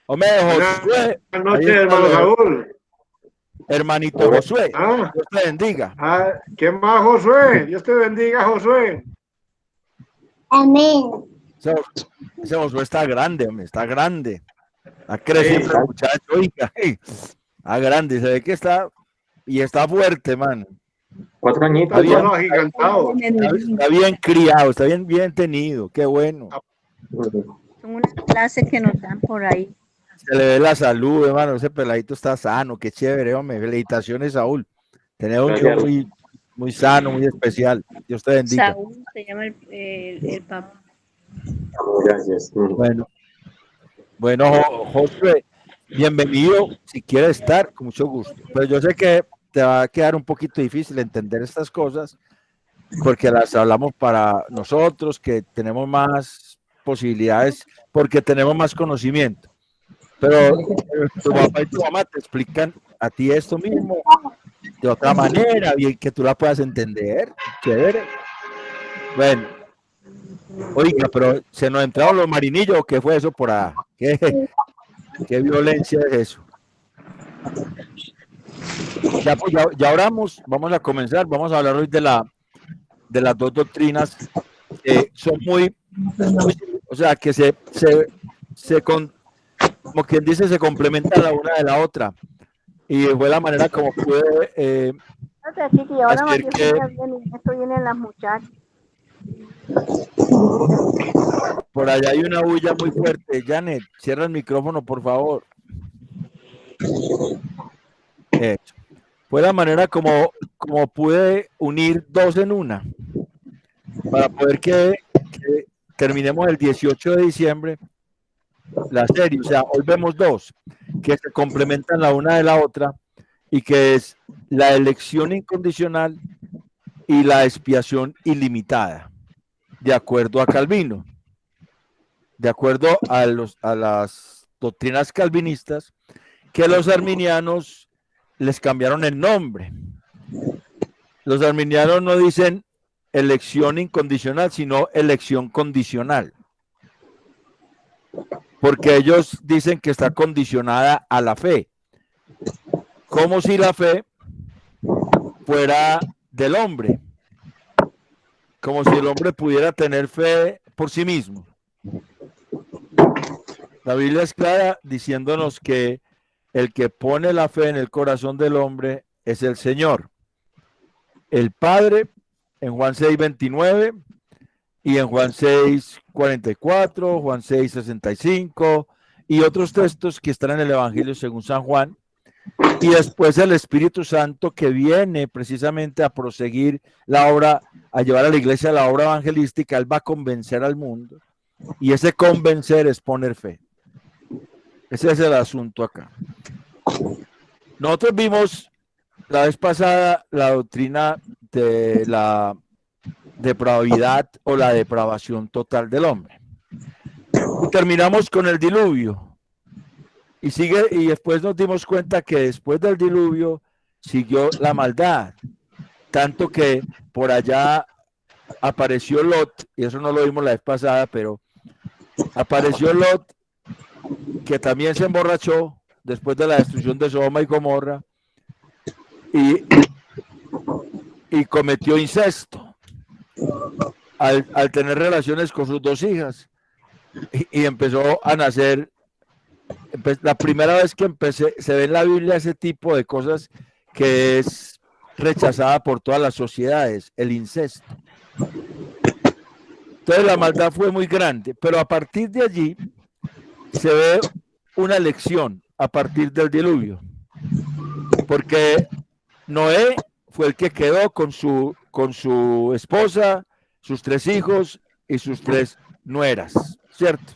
Hombre, Josué. Buenas noches, hermano Saúl. Hermanito Josué. ¿Ah? Dios te bendiga. ¿Qué más, Josué? Dios te bendiga, Josué. Amén. Ese Josué está grande, hombre, está grande. Ha crecido el muchacho, oiga. Está grande, se ve que está y está fuerte, man. 4 añitos. Está todo agigantado. Está bien criado, está bien tenido, qué bueno. Son unas clases que nos dan por ahí. Se le ve la salud, hermano, ese peladito está sano, qué chévere, hombre. Felicitaciones, Saúl. Tener un hijo muy sano, muy especial. Dios te bendiga. Saúl se llama el papá. Gracias. Bueno, Josué, bienvenido. Si quieres estar, con mucho gusto. Pero yo sé que te va a quedar un poquito difícil entender estas cosas porque las hablamos para nosotros, que tenemos más posibilidades, porque tenemos más conocimiento. Pero tu papá y tu mamá te explican a ti esto mismo de otra manera, bien que tú la puedas entender. Chévere. Bueno, oiga, pero se nos entraron los marinillos, ¿qué fue eso por ahí? ¿Qué violencia es eso? Ya oramos, vamos a comenzar, vamos a hablar hoy de las dos doctrinas que son muy, o sea, que como quien dice, se complementan la una de la otra. Y fue la manera como pude hacer que... Esto vienen las muchachas. Por allá hay una bulla muy fuerte. Janet, cierra el micrófono, por favor. Fue la manera como pude unir dos en una para poder que terminemos el 18 de diciembre la serie. O sea, hoy vemos dos que se complementan la una de la otra y que es la elección incondicional y la expiación ilimitada, de acuerdo a Calvino. De acuerdo a las doctrinas calvinistas, que los arminianos les cambiaron el nombre. Los arminianos no dicen elección incondicional, sino elección condicional. Porque ellos dicen que está condicionada a la fe. Como si la fe fuera del hombre. Como si el hombre pudiera tener fe por sí mismo. La Biblia es clara diciéndonos que el que pone la fe en el corazón del hombre es el Señor. El Padre en Juan 6:29 y en Juan 6:44, Juan 6:65 y otros textos que están en el Evangelio según San Juan. Y después el Espíritu Santo que viene precisamente a proseguir la obra, a llevar a la iglesia la obra evangelística. Él va a convencer al mundo. Y ese convencer es poner fe. Ese es el asunto acá. Nosotros vimos la vez pasada la doctrina de la depravidad o la depravación total del hombre. Y terminamos con el diluvio. Y después nos dimos cuenta que después del diluvio siguió la maldad. Tanto que por allá apareció Lot, y eso no lo vimos la vez pasada, pero apareció Lot, que también se emborrachó después de la destrucción de Sodoma y Gomorra y cometió incesto al tener relaciones con sus dos hijas y empezó a nacer. La primera vez que se ve en la Biblia ese tipo de cosas que es rechazada por todas las sociedades, el incesto. Entonces la maldad fue muy grande, pero a partir de allí se ve una lección a partir del diluvio, porque Noé fue el que quedó con su esposa, sus 3 hijos y sus 3 nueras, ¿cierto?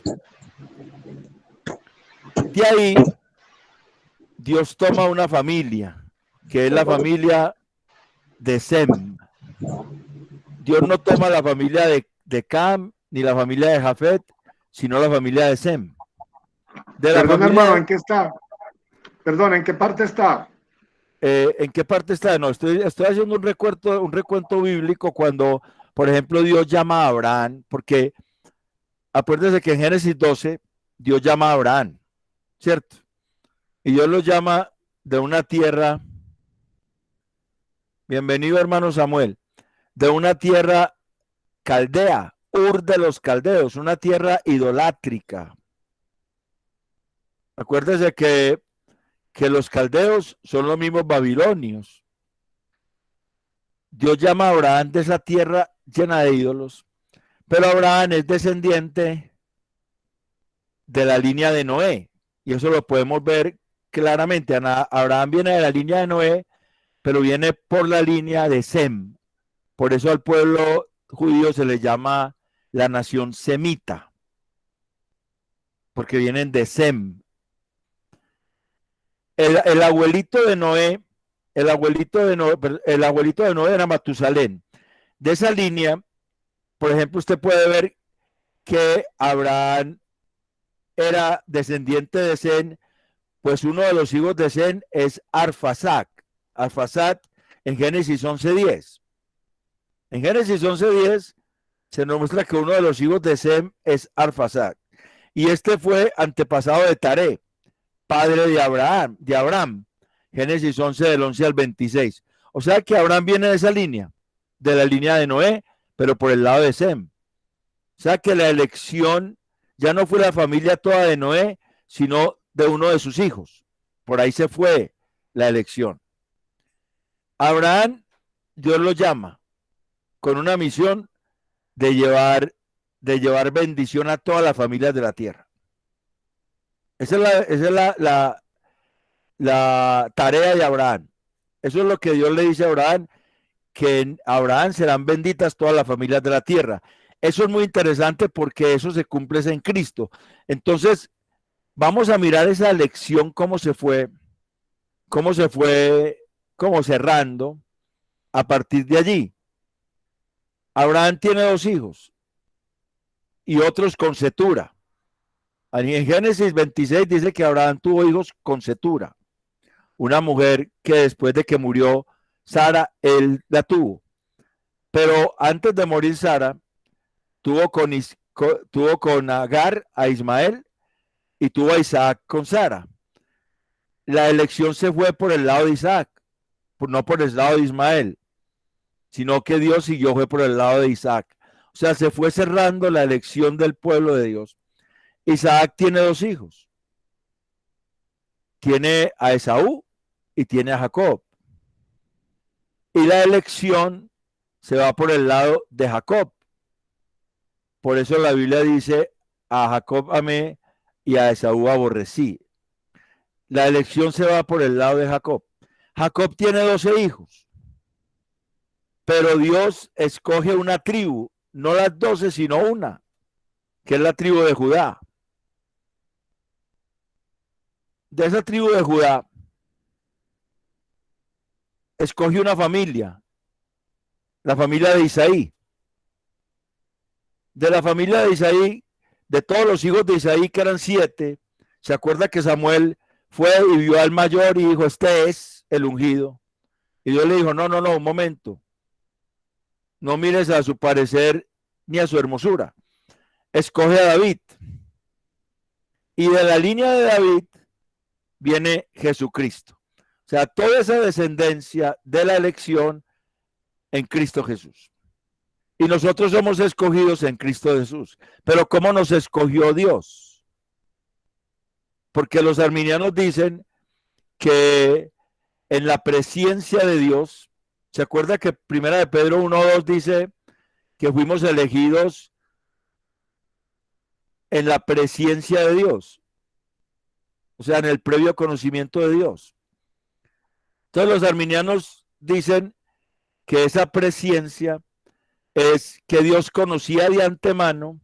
De ahí Dios toma una familia, que es la familia de Sem. Dios no toma la familia de Cam ni la familia de Jafet, sino la familia de Sem. Perdón, hermano, ¿en qué está? Perdón, ¿en qué parte está? ¿En qué parte está? No, estoy haciendo un recuento bíblico cuando, por ejemplo, Dios llama a Abraham, porque acuérdense que en Génesis 12 Dios llama a Abraham, ¿cierto? Y Dios lo llama de una tierra, bienvenido hermano Samuel, de una tierra caldea, Ur de los caldeos, una tierra idolátrica. Acuérdese que los caldeos son los mismos babilonios. Dios llama a Abraham de esa tierra llena de ídolos, pero Abraham es descendiente de la línea de Noé, y eso lo podemos ver claramente. Abraham viene de la línea de Noé, pero viene por la línea de Sem. Por eso al pueblo judío se le llama la nación semita, porque vienen de Sem. El abuelito de Noé era Matusalén. De esa línea, por ejemplo, usted puede ver que Abraham era descendiente de Sem, pues uno de los hijos de Sem es Arfaxad. Arfaxad en Génesis 11:10. En Génesis 11:10 se nos muestra que uno de los hijos de Sem es Arfaxad. Y este fue antepasado de Taré, padre de Abraham. Génesis 11 del 11 al 26. O sea que Abraham viene de esa línea, de la línea de Noé, pero por el lado de Sem. O sea que la elección ya no fue la familia toda de Noé, sino de uno de sus hijos. Por ahí se fue la elección. Abraham, Dios lo llama con una misión de llevar bendición a todas las familias de la tierra. Esa es la tarea de Abraham. Eso es lo que Dios le dice a Abraham, que en Abraham serán benditas todas las familias de la tierra. Eso es muy interesante porque eso se cumple en Cristo. Entonces, vamos a mirar esa lección, cómo se fue cerrando a partir de allí. Abraham tiene 2 hijos y otros con Cetura. En Génesis 26 dice que Abraham tuvo hijos con Cetura, una mujer que después de que murió Sara, él la tuvo. Pero antes de morir Sara, tuvo con Agar a Ismael y tuvo a Isaac con Sara. La elección se fue por el lado de Isaac, no por el lado de Ismael, sino que Dios fue por el lado de Isaac. O sea, se fue cerrando la elección del pueblo de Dios. Isaac tiene 2 hijos. Tiene a Esaú y tiene a Jacob. Y la elección se va por el lado de Jacob. Por eso la Biblia dice, a Jacob amé y a Esaú aborrecí. La elección se va por el lado de Jacob. Jacob tiene 12 hijos. Pero Dios escoge una tribu, no las 12, sino una, que es la tribu de Judá. De esa tribu de Judá, escoge una familia, la familia de Isaí. De la familia de Isaí, de todos los hijos de Isaí, que eran 7, se acuerda que Samuel fue y vio al mayor y dijo, este es el ungido. Y Dios le dijo, no, un momento. No mires a su parecer ni a su hermosura. Escoge a David. Y de la línea de David viene Jesucristo. O sea, toda esa descendencia de la elección en Cristo Jesús. Y nosotros somos escogidos en Cristo Jesús. Pero ¿cómo nos escogió Dios? Porque los arminianos dicen que en la presencia de Dios, ¿se acuerda que Primera de Pedro 1:2 dice que fuimos elegidos en la presencia de Dios? O sea, en el previo conocimiento de Dios. Entonces los arminianos dicen que esa presencia es que Dios conocía de antemano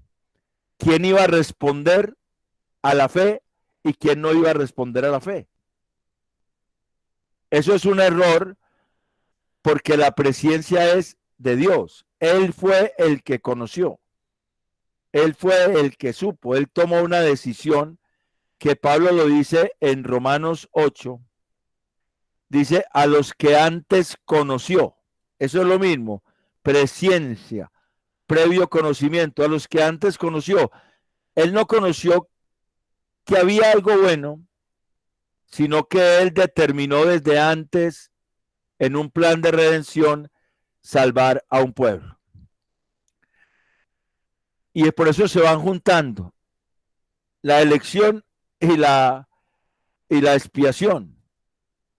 quién iba a responder a la fe y quién no iba a responder a la fe. Eso es un error porque la presencia es de Dios. Él fue el que conoció. Él fue el que supo. Él tomó una decisión que Pablo lo dice en Romanos 8. Dice, a los que antes conoció. Eso es lo mismo. Presencia, previo conocimiento. A los que antes conoció. Él no conoció que había algo bueno, sino que Él determinó desde antes, en un plan de redención, salvar a un pueblo. Y por eso se van juntando la elección y la expiación,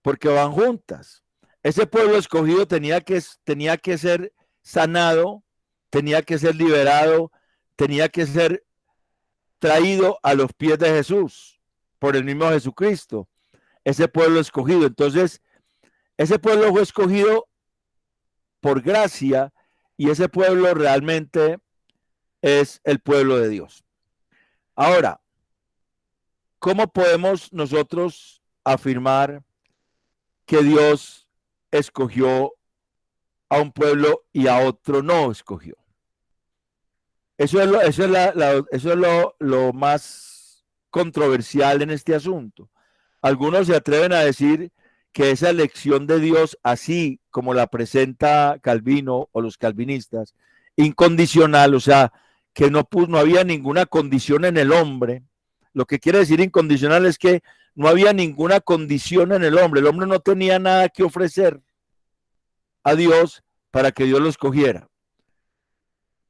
porque van juntas. Ese pueblo escogido tenía que ser sanado, tenía que ser liberado, tenía que ser traído a los pies de Jesús por el mismo Jesucristo. Ese pueblo escogido. Entonces, ese pueblo fue escogido por gracia y ese pueblo realmente es el pueblo de Dios. Ahora, ¿cómo podemos nosotros afirmar que Dios escogió a un pueblo y a otro no escogió? Eso es lo más controversial en este asunto. Algunos se atreven a decir que esa elección de Dios, así como la presenta Calvino o los calvinistas, incondicional, o sea, que no había ninguna condición en el hombre. Lo que quiere decir incondicional es que no había ninguna condición en el hombre no tenía nada que ofrecer a Dios para que Dios lo escogiera.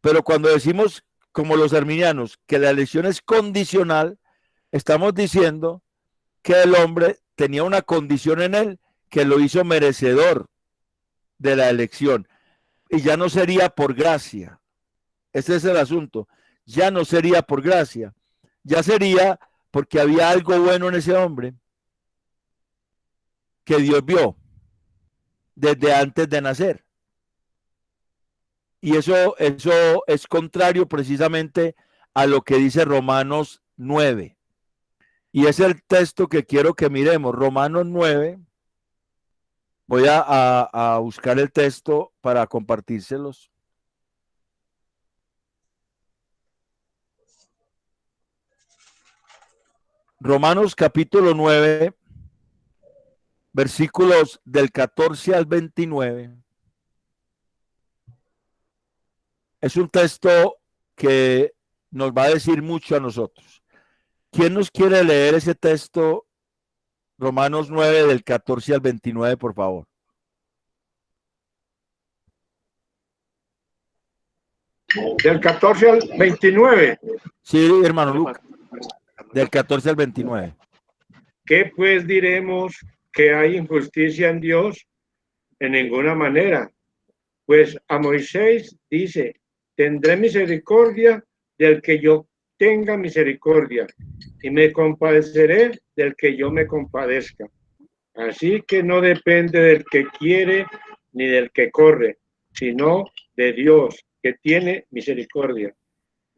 Pero cuando decimos, como los arminianos, que la elección es condicional, estamos diciendo que el hombre tenía una condición en él que lo hizo merecedor de la elección. Y ya no sería por gracia. Ese es el asunto. Ya no sería por gracia. Ya sería porque había algo bueno en ese hombre que Dios vio desde antes de nacer. Y eso es contrario precisamente a lo que dice Romanos 9. Y es el texto que quiero que miremos. Romanos 9. Voy a buscar el texto para compartírselos. Romanos capítulo 9, versículos del 14 al 29. Es un texto que nos va a decir mucho a nosotros. ¿Quién nos quiere leer ese texto? Romanos 9 del 14 al 29, por favor. Del 14 al 29. Sí, hermano Lucas. Del 14 al 29. ¿Qué pues diremos que hay injusticia en Dios? En ninguna manera. Pues a Moisés dice, tendré misericordia del que yo tenga misericordia y me compadeceré del que yo me compadezca. Así que no depende del que quiere ni del que corre, sino de Dios, que tiene misericordia.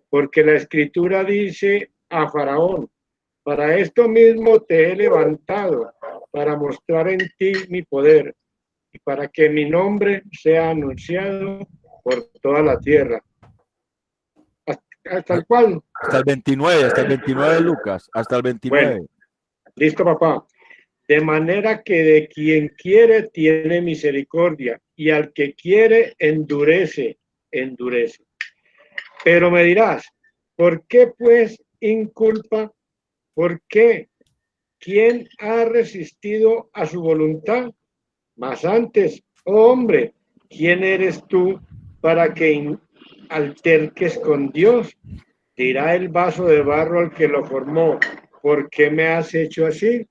Porque la Escritura dice a Faraón, para esto mismo te he levantado, para mostrar en ti mi poder y para que mi nombre sea anunciado por toda la tierra. ¿Hasta el cuál? Hasta el 29, Lucas, hasta el 29. Bueno, listo, papá. De manera que de quien quiere tiene misericordia y al que quiere endurece. Pero me dirás, ¿por qué pues inculpa? ¿Por qué? ¿Quién ha resistido a su voluntad? Mas antes, oh hombre, ¿quién eres tú para que alterques con Dios? Dirá el vaso de barro al que lo formó, ¿por qué me has hecho así?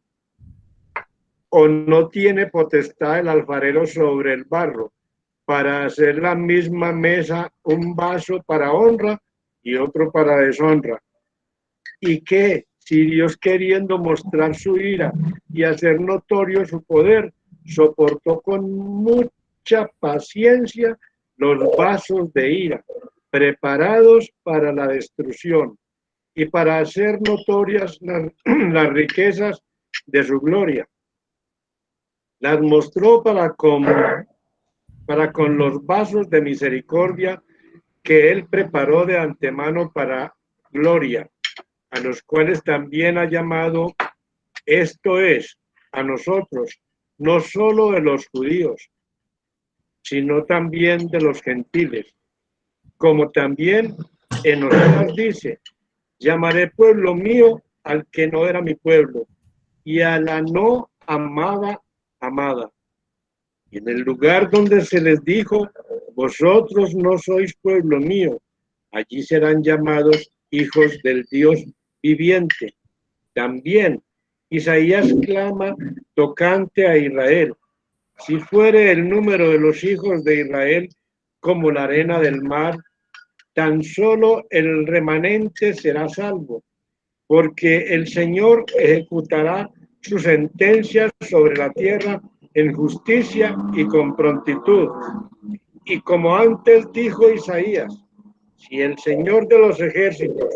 ¿O no tiene potestad el alfarero sobre el barro para hacer la misma mesa, un vaso para honra y otro para deshonra? ¿Y qué? Si Dios, queriendo mostrar su ira y hacer notorio su poder, soportó con mucha paciencia los vasos de ira, preparados para la destrucción, y para hacer notorias las riquezas de su gloria. Las mostró para con los vasos de misericordia que él preparó de antemano para gloria, a los cuales también ha llamado, esto es, a nosotros, no solo de los judíos, sino también de los gentiles, como también en Oseas dice, llamaré pueblo mío al que no era mi pueblo, y a la no amada, amada. Y en el lugar donde se les dijo, vosotros no sois pueblo mío, allí serán llamados hijos del Dios viviente. También Isaías clama tocante a Israel. Si fuere el número de los hijos de Israel como la arena del mar, tan solo el remanente será salvo, porque el Señor ejecutará sus sentencias sobre la tierra en justicia y con prontitud. Y como antes dijo Isaías, si el Señor de los ejércitos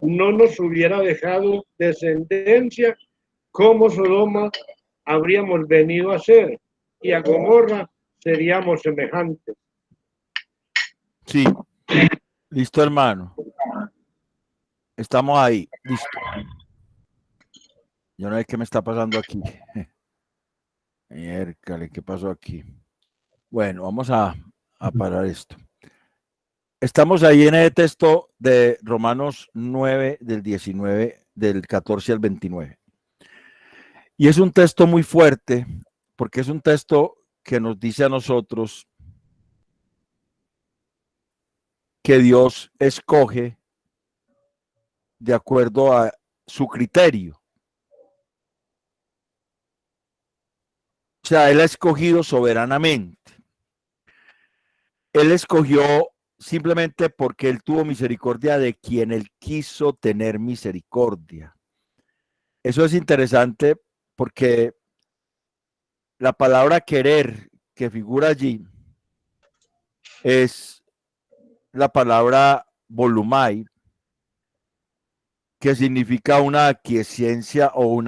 no nos hubiera dejado descendencia, como Sodoma habríamos venido a ser, y a Gomorra seríamos semejantes. Sí, listo, hermano. Estamos ahí, listo. Yo no sé qué me está pasando aquí. Miércale, ¿qué pasó aquí? Bueno, vamos a parar esto. Estamos ahí en el texto de Romanos 9, del 19, del 14 al 29. Y es un texto muy fuerte, porque es un texto que nos dice a nosotros que Dios escoge de acuerdo a su criterio. O sea, Él ha escogido soberanamente. Él escogió simplemente porque Él tuvo misericordia de quien Él quiso tener misericordia. Eso es interesante porque la palabra querer que figura allí es la palabra volumai, que significa una aquiescencia o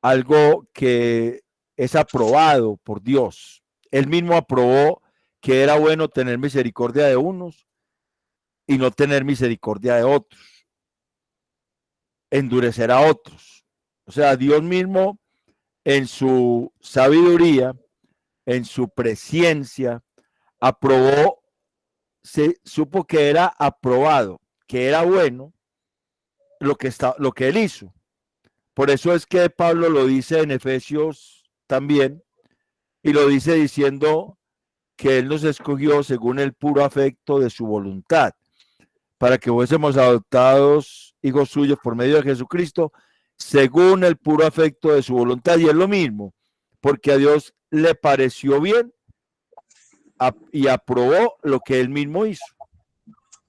algo que es aprobado por Dios. Él mismo aprobó que era bueno tener misericordia de unos y no tener misericordia de otros, endurecer a otros. O sea, Dios mismo en su sabiduría, en su presciencia, aprobó, se supo que era aprobado, que era bueno lo que él hizo. Por eso es que Pablo lo dice en Efesios también, y lo dice diciendo que él nos escogió según el puro afecto de su voluntad, para que fuésemos adoptados hijos suyos por medio de Jesucristo, según el puro afecto de su voluntad. Y es lo mismo, porque a Dios le pareció bien y aprobó lo que él mismo hizo.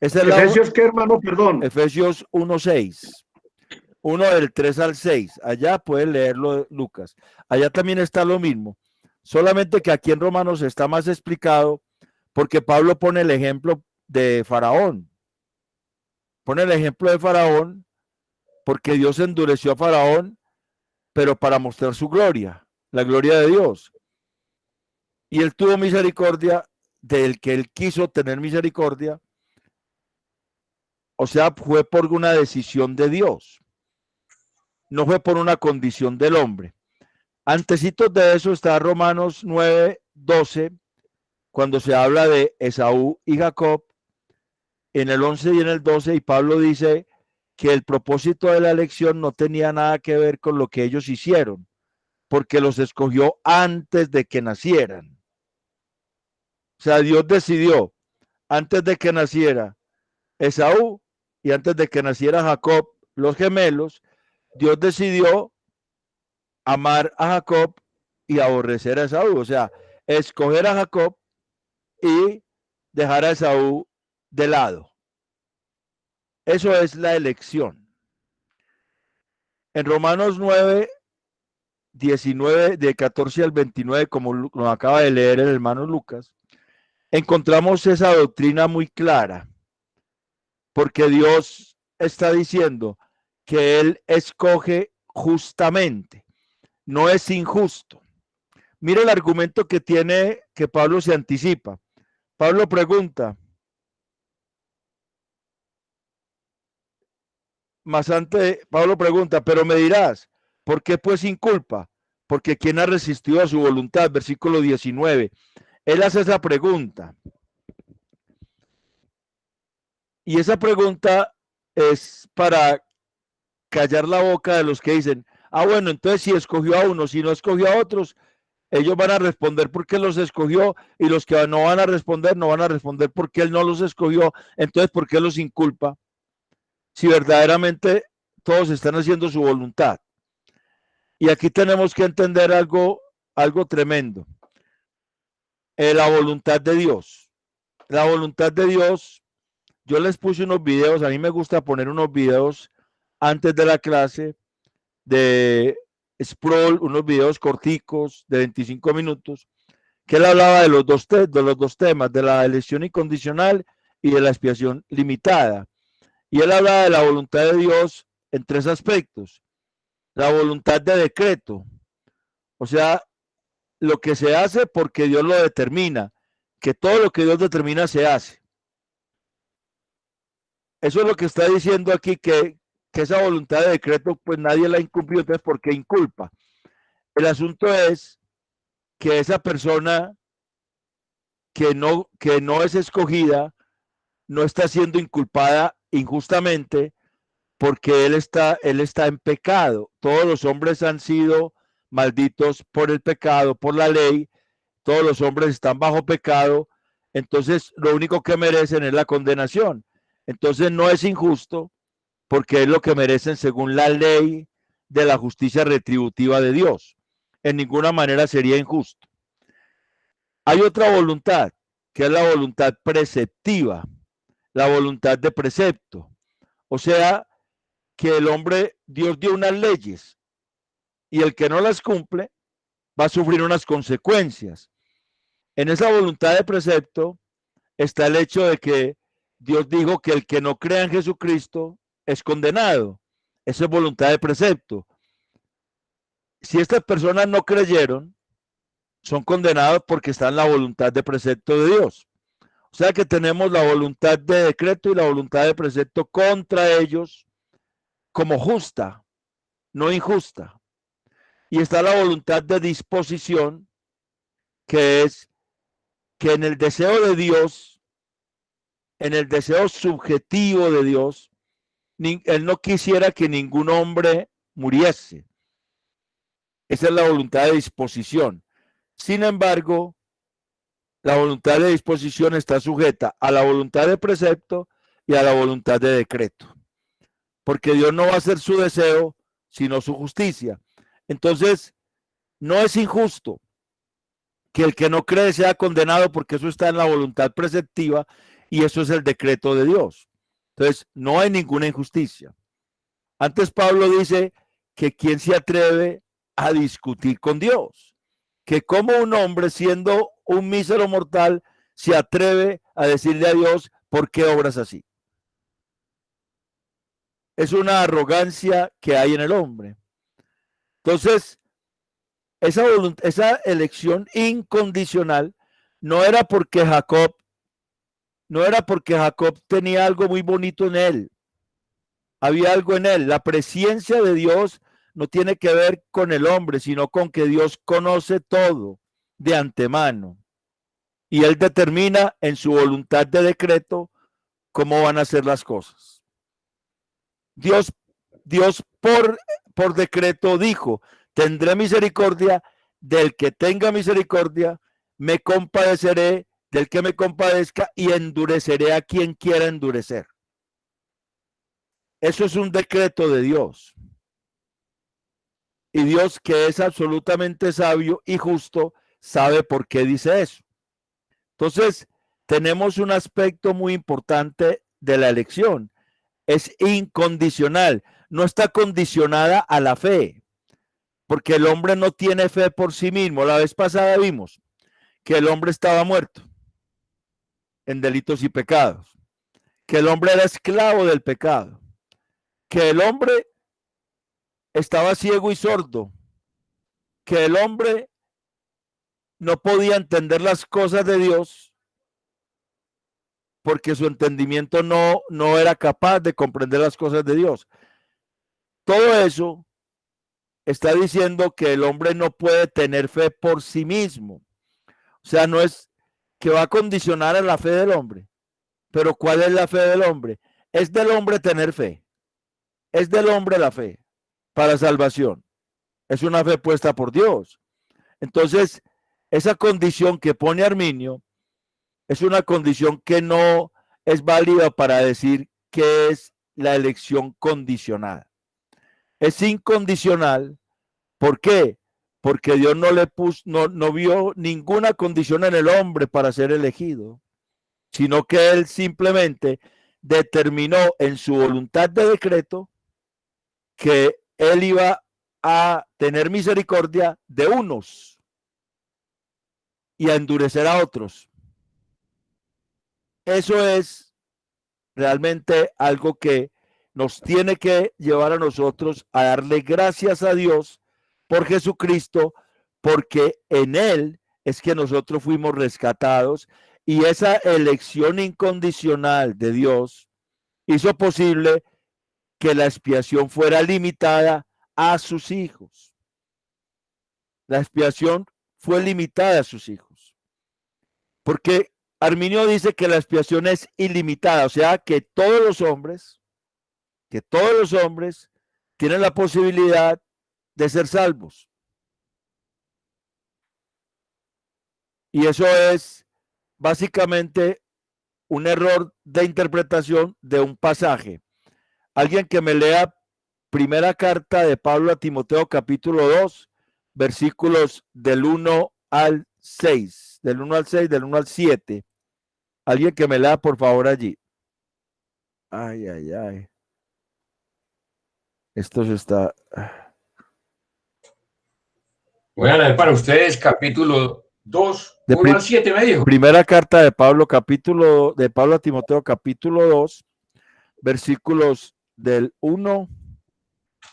Esa es Efesios, ¿qué, hermano? Perdón. Efesios 1:6. 1 del 3 al 6. Allá pueden leerlo, Lucas. Allá también está lo mismo. Solamente que aquí en Romanos está más explicado porque Pablo pone el ejemplo de Faraón. Pone el ejemplo de Faraón porque Dios endureció a Faraón, pero para mostrar su gloria, la gloria de Dios. Y él tuvo misericordia del que él quiso tener misericordia. O sea, fue por una decisión de Dios. No fue por una condición del hombre. Antecitos de eso está Romanos 9:12, cuando se habla de Esaú y Jacob, en el 11 y en el 12, y Pablo dice que el propósito de la elección no tenía nada que ver con lo que ellos hicieron, porque los escogió antes de que nacieran. O sea, Dios decidió antes de que naciera Esaú y antes de que naciera Jacob, los gemelos, Dios decidió amar a Jacob y aborrecer a Esaú. O sea, escoger a Jacob y dejar a Esaú de lado. Eso es la elección. En Romanos 9, 19, de 14 al 29, como nos acaba de leer el hermano Lucas, encontramos esa doctrina muy clara, porque Dios está diciendo que Él escoge justamente, no es injusto. Mira el argumento que tiene, que Pablo se anticipa. Pablo pregunta, Pablo pregunta, pero me dirás, ¿por qué pues sin culpa? Porque ¿quién ha resistido a su voluntad? Versículo 19. Él hace esa pregunta. Y esa pregunta es para callar la boca de los que dicen, bueno, entonces si escogió a uno, si no escogió a otros, ellos van a responder por qué los escogió, y los que no van a responder, no van a responder por qué él no los escogió, entonces ¿por qué los inculpa? Si verdaderamente todos están haciendo su voluntad. Y aquí tenemos que entender algo tremendo. La voluntad de Dios. La voluntad de Dios, yo les puse unos videos, a mí me gusta poner unos videos antes de la clase de Sproul, unos videos corticos de 25 minutos, que él hablaba de los dos temas, de la elección incondicional y de la expiación limitada. Y él hablaba de la voluntad de Dios en tres aspectos. La voluntad de decreto, o sea, lo que se hace porque Dios lo determina, que todo lo que Dios determina se hace. Eso es lo que está diciendo aquí, que esa voluntad de decreto, pues nadie la incumplió, entonces ¿por qué inculpa? El asunto es que esa persona que no es escogida, no está siendo inculpada injustamente, porque él está en pecado. Todos los hombres han sido malditos por el pecado, por la ley. Todos los hombres están bajo pecado. Entonces, lo único que merecen es la condenación. Entonces, no es injusto, porque es lo que merecen según la ley de la justicia retributiva de Dios. En ninguna manera sería injusto. Hay otra voluntad, que es la voluntad preceptiva, la voluntad de precepto. O sea, que el hombre, Dios dio unas leyes, y el que no las cumple va a sufrir unas consecuencias. En esa voluntad de precepto está el hecho de que Dios dijo que el que no crea en Jesucristo es condenado. Esa es voluntad de precepto. Si estas personas no creyeron, son condenados porque están en la voluntad de precepto de Dios. O sea que tenemos la voluntad de decreto y la voluntad de precepto contra ellos como justa, no injusta. Y está la voluntad de disposición, que es que en el deseo de Dios, en el deseo subjetivo de Dios, él no quisiera que ningún hombre muriese. Esa es la voluntad de disposición. Sin embargo, la voluntad de disposición está sujeta a la voluntad de precepto y a la voluntad de decreto. Porque Dios no va a hacer su deseo, sino su justicia. Entonces, no es injusto que el que no cree sea condenado, porque eso está en la voluntad preceptiva y eso es el decreto de Dios. Entonces, no hay ninguna injusticia. Antes Pablo dice que quién se atreve a discutir con Dios, que como un hombre siendo un mísero mortal se atreve a decirle a Dios, ¿por qué obras así? Es una arrogancia que hay en el hombre. Entonces, esa elección incondicional no era porque Jacob tenía algo muy bonito en él. Había algo en él. La presencia de Dios no tiene que ver con el hombre, sino con que Dios conoce todo de antemano. Y él determina en su voluntad de decreto cómo van a ser las cosas. Dios por decreto dijo, tendré misericordia del que tenga misericordia, me compadeceré del que me compadezca y endureceré a quien quiera endurecer. Eso es un decreto de Dios. Y Dios, que es absolutamente sabio y justo, sabe por qué dice eso. Entonces, tenemos un aspecto muy importante de la elección. Es incondicional, no está condicionada a la fe, porque el hombre no tiene fe por sí mismo. La vez pasada vimos que el hombre estaba muerto en delitos y pecados, que el hombre era esclavo del pecado, que el hombre estaba ciego y sordo, que el hombre no podía entender las cosas de Dios porque su entendimiento no era capaz de comprender las cosas de Dios. Todo eso está diciendo que el hombre no puede tener fe por sí mismo. O sea, no es que va a condicionar a la fe del hombre. Pero ¿cuál es la fe del hombre? Es del hombre tener fe. es del hombre la fe para salvación. Es una fe puesta por Dios. Entonces, esa condición que pone Arminio es una condición que no es válida para decir que es la elección condicionada. Es incondicional. ¿Por qué? Porque Dios no le puso, no vio ninguna condición en el hombre para ser elegido, sino que él simplemente determinó en su voluntad de decreto que él iba a tener misericordia de unos y a endurecer a otros. Eso es realmente algo que nos tiene que llevar a nosotros a darle gracias a Dios por Jesucristo, porque en Él es que nosotros fuimos rescatados y esa elección incondicional de Dios hizo posible que la expiación fuera limitada a sus hijos. La expiación fue limitada a sus hijos. Porque Arminio dice que la expiación es ilimitada, o sea que todos los hombres tienen la posibilidad de ser salvos. Y eso es básicamente un error de interpretación de un pasaje. Alguien que me lea primera carta de Pablo a Timoteo capítulo 2, versículos del 1 al 6, del 1 al 6, del 1 al 7. Alguien que me lea por favor allí. Ay, ay, ay. Esto se está... Voy a leer para ustedes capítulo 2, 1 al 7, me dijo. Primera carta de Pablo, de Pablo a Timoteo, capítulo 2, versículos del 1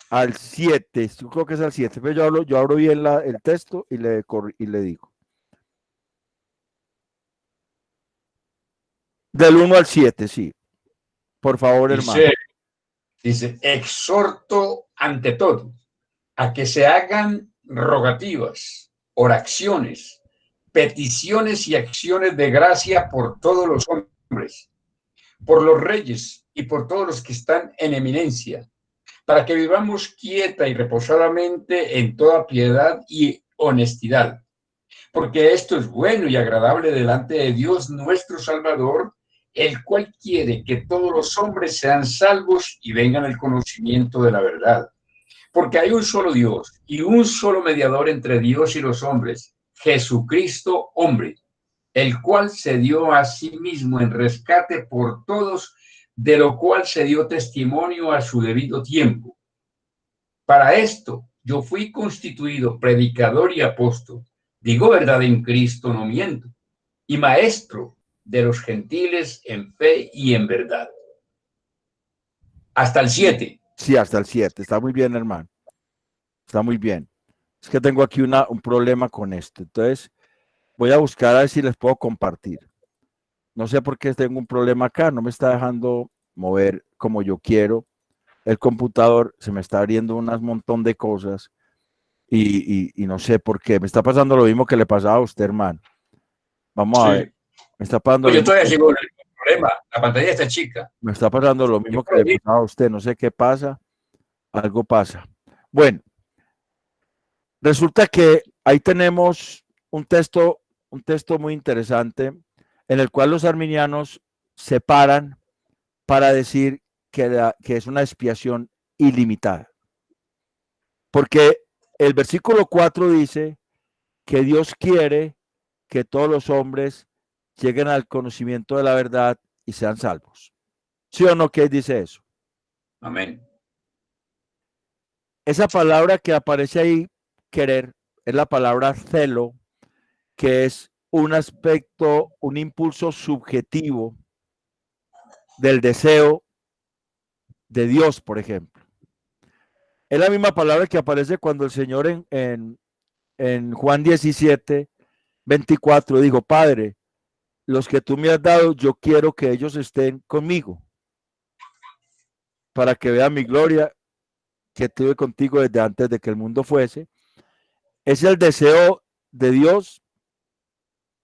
al 7. Yo creo que es al 7, pero yo abro bien el texto y le digo. Del 1 al 7, sí. Por favor, hermano. Dice, exhorto ante todo a que se hagan rogativas, oraciones, peticiones y acciones de gracia por todos los hombres, por los reyes y por todos los que están en eminencia, para que vivamos quieta y reposadamente en toda piedad y honestidad, porque esto es bueno y agradable delante de Dios nuestro Salvador, el cual quiere que todos los hombres sean salvos y vengan al conocimiento de la verdad. Porque hay un solo Dios y un solo mediador entre Dios y los hombres, Jesucristo, hombre, el cual se dio a sí mismo en rescate por todos, de lo cual se dio testimonio a su debido tiempo. Para esto yo fui constituido predicador y apóstol, digo verdad en Cristo, no miento, y maestro de los gentiles en fe y en verdad. Hasta el 7. Sí, hasta el 7. Está muy bien, hermano. Está muy bien. Es que tengo aquí un problema con esto. Entonces, voy a buscar a ver si les puedo compartir. No sé por qué tengo un problema acá. No me está dejando mover como yo quiero. El computador se me está abriendo un montón de cosas y no sé por qué. Me está pasando lo mismo que le pasaba a usted, hermano. Vamos a ver. Me está pasando yo todavía sigo el problema. La pantalla está chica. Me está pasando lo mismo que le pasaba a usted. No sé qué pasa. Algo pasa. Bueno, resulta que ahí tenemos un texto muy interesante en el cual los arminianos se paran para decir que es una expiación ilimitada. Porque el versículo 4 dice que Dios quiere que todos los hombres lleguen al conocimiento de la verdad y sean salvos. ¿Sí o no? ¿Qué dice eso? Amén. Esa palabra que aparece ahí, querer, es la palabra celo, que es un aspecto, un impulso subjetivo del deseo de Dios, por ejemplo. Es la misma palabra que aparece cuando el Señor en Juan 17, 24 dijo, Padre, los que tú me has dado, yo quiero que ellos estén conmigo para que vean mi gloria que tuve contigo desde antes de que el mundo fuese. Es el deseo de Dios,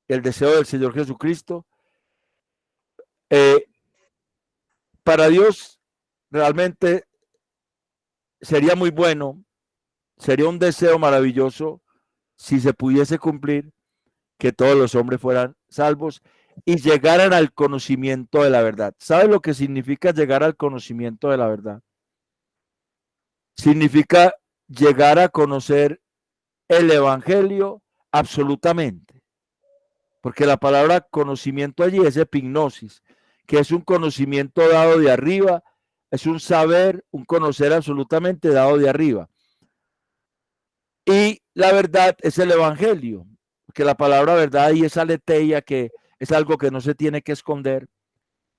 el deseo del Señor Jesucristo. Para Dios, realmente sería muy bueno, sería un deseo maravilloso si se pudiese cumplir que todos los hombres fueran salvos y llegaran al conocimiento de la verdad. ¿Sabe lo que significa llegar al conocimiento de la verdad? Significa llegar a conocer el evangelio absolutamente, porque la palabra conocimiento allí es epignosis, que es un conocimiento dado de arriba, es un saber, un conocer absolutamente dado de arriba. Y la verdad es el evangelio, que la palabra verdad ahí es aletheia, que es algo que no se tiene que esconder,